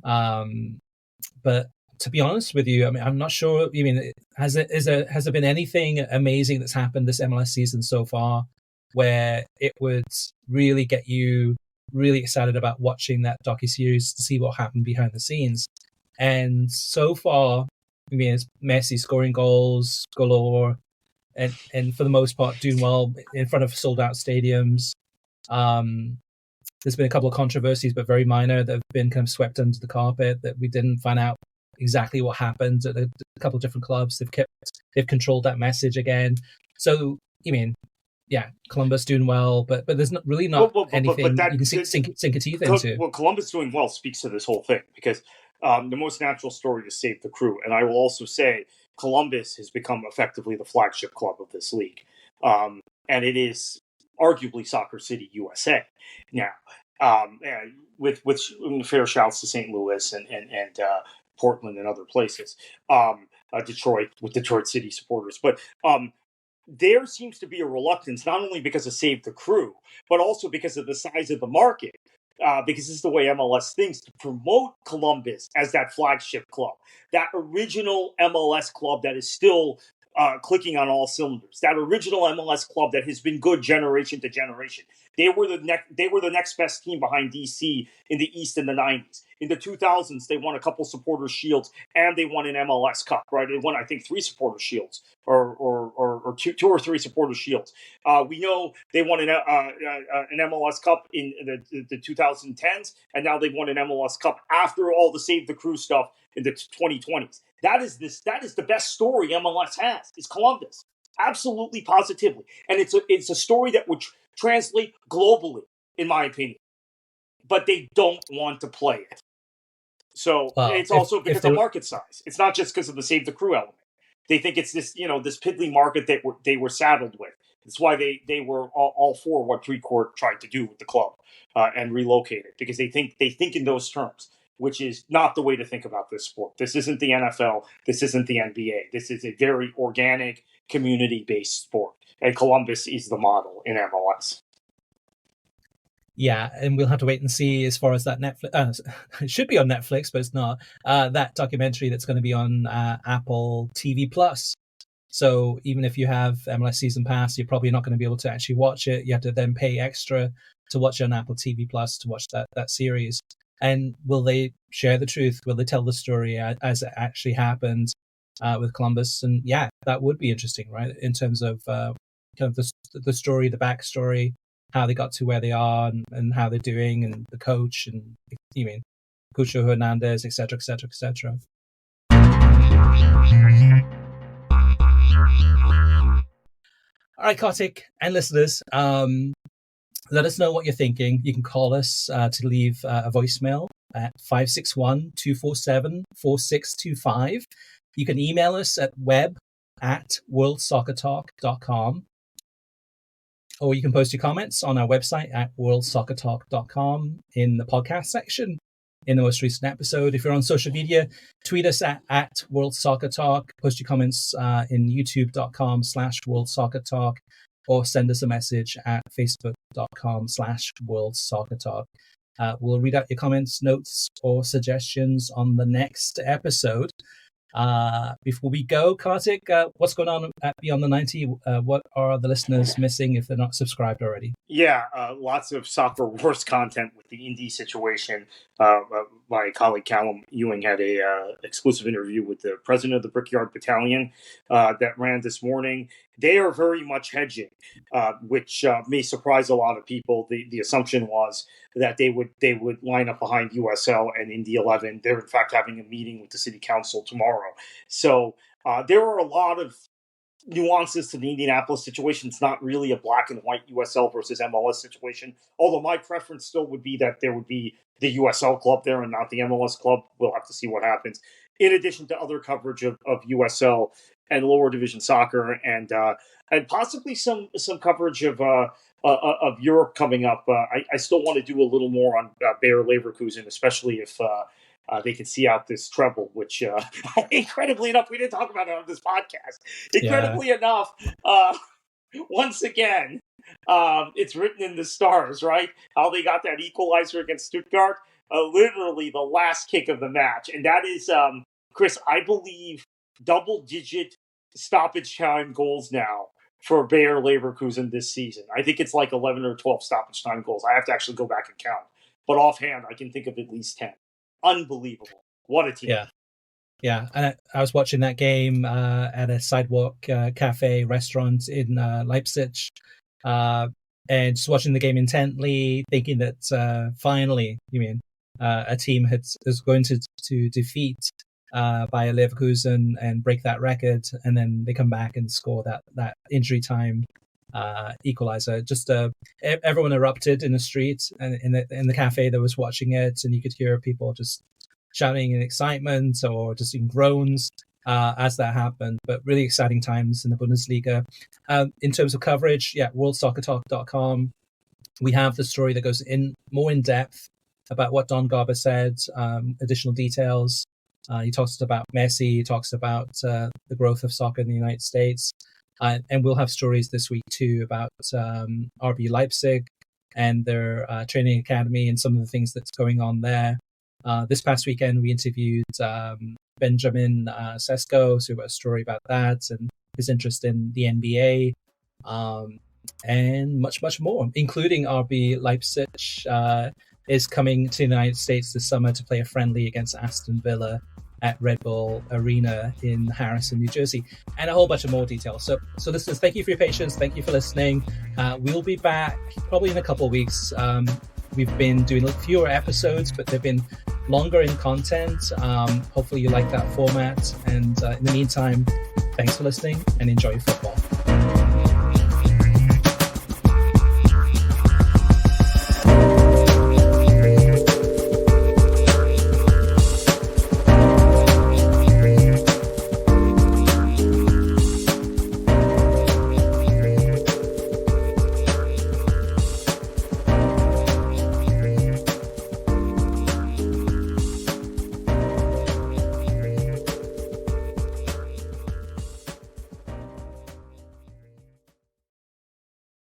A: But to be honest with you, I mean, I'm not sure. I mean, has there been anything amazing that's happened this MLS season so far where it would really get you really excited about watching that docuseries to see what happened behind the scenes? And so far, I mean, it's Messi scoring goals galore, and for the most part doing well in front of sold out stadiums. There's been a couple of controversies, but very minor, that have been kind of swept under the carpet, that we didn't find out exactly what happened at a couple of different clubs. They've controlled that message again. So, I mean, yeah, Columbus doing well, but there's not anything you can sink your teeth into.
B: Well, Columbus doing well speaks to this whole thing, because the most natural story is save the crew. And I will also say Columbus has become effectively the flagship club of this league. And it is arguably Soccer City, USA. Now, with fair shouts to St. Louis and Portland and other places, Detroit, with Detroit City supporters. But there seems to be a reluctance, not only because of Save the Crew, but also because of the size of the market. Because this is the way MLS thinks, to promote Columbus as that flagship club, that original MLS club that is still clicking on all cylinders, that original MLS club that has been good generation to generation. They were the next best team behind DC in the East in the 90s. In the 2000s, they won a couple Supporters Shields, and they won an MLS Cup, right? They won, I think, 3 Supporters Shields, or two or three Supporters Shields. We know they won an MLS Cup in the 2010s, and now they've won an MLS Cup after all the Save the Crew stuff in the 2020s. That is the best story MLS has, is Columbus. Absolutely, positively. And it's a story that would translate globally, in my opinion. But they don't want to play it. So it's also because of market size. It's not just because of the Save the Crew element. They think it's this piddly market that they were saddled with. That's why they were all for what Precourt tried to do with the club and relocate it, because they think in those terms, which is not the way to think about this sport. This isn't the NFL. This isn't the NBA. This is a very organic, community-based sport. And Columbus is the model in MLS.
A: Yeah, and we'll have to wait and see as far as that Netflix. It should be on Netflix, but it's not. That documentary that's going to be on Apple TV Plus. So even if you have MLS Season Pass, you're probably not going to be able to actually watch it. You have to then pay extra to watch it on Apple TV Plus to watch that series. And will they share the truth? Will they tell the story as it actually happened with Columbus? And yeah, that would be interesting, right? In terms of kind of the story, the backstory, how they got to where they are and how they're doing, and the coach, and Cucho Hernandez, etc., etc., etc. All right, Kartik and listeners, let us know what you're thinking. You can call us to leave a voicemail at 561-247-4625. You can email us at web@worldsoccertalk.com. Or you can post your comments on our website at worldsoccertalk.com in the podcast section in the most recent episode. If you're on social media, tweet us at World Soccer Talk. Post your comments in youtube.com/worldsoccertalk, or send us a message at facebook.com/World Soccer Talk. We'll read out your comments, notes, or suggestions on the next episode. Before we go, Kartik, what's going on at Beyond the 90? What are the listeners missing if they're not subscribed already?
B: Yeah, lots of Soccer Wars content with the Indy situation. My colleague Callum Ewing had a exclusive interview with the president of the Brickyard Battalion that ran this morning. They are very much hedging, which may surprise a lot of people. The assumption was that they would line up behind USL and Indy 11. They're in fact having a meeting with the city council tomorrow. So there are a lot of nuances to the Indianapolis situation. It's not really a black and white USL versus MLS situation, although my preference still would be that there would be the USL club there and not the MLS club. We'll have to see what happens, in addition to other coverage of USL and lower division soccer, and possibly some coverage of Europe coming up. I still want to do a little more on Bayer Leverkusen, especially if they can see out this treble, which incredibly enough, we didn't talk about it on this podcast. Incredibly enough, once again, it's written in the stars, right? How they got that equalizer against Stuttgart, literally the last kick of the match. And that is, Chris, I believe, double-digit stoppage time goals now for Bayer Leverkusen this season. I think it's like 11 or 12 stoppage time goals. I have to actually go back and count. But offhand, I can think of at least 10. Unbelievable. What a team.
A: Yeah. And I was watching that game at a sidewalk cafe restaurant in Leipzig, and just watching the game intently, thinking that finally, a team is going to defeat Bayer Leverkusen and break that record, and then they come back and score that injury time equalizer. Just everyone erupted in the street and in the cafe that was watching it, and you could hear people just shouting in excitement or just in groans as that happened. But really exciting times in the Bundesliga. In terms of coverage, worldsoccertalk.com. We have the story that goes more in depth about what Don Garber said, additional details. He talks about Messi, he talks about the growth of soccer in the United States. And we'll have stories this week too about RB Leipzig and their training academy and some of the things that's going on there. This past weekend, we interviewed Benjamin Sesko, so we got a story about that and his interest in the NBA, and much, much more, including RB Leipzig is coming to the United States this summer to play a friendly against Aston Villa at Red Bull Arena in Harrison, New Jersey, and a whole bunch of more details. So listeners, thank you for your patience. Thank you for listening. We'll be back probably in a couple of weeks. We've been doing fewer episodes, but they've been longer in content. Hopefully you like that format. And in the meantime, thanks for listening and enjoy your football.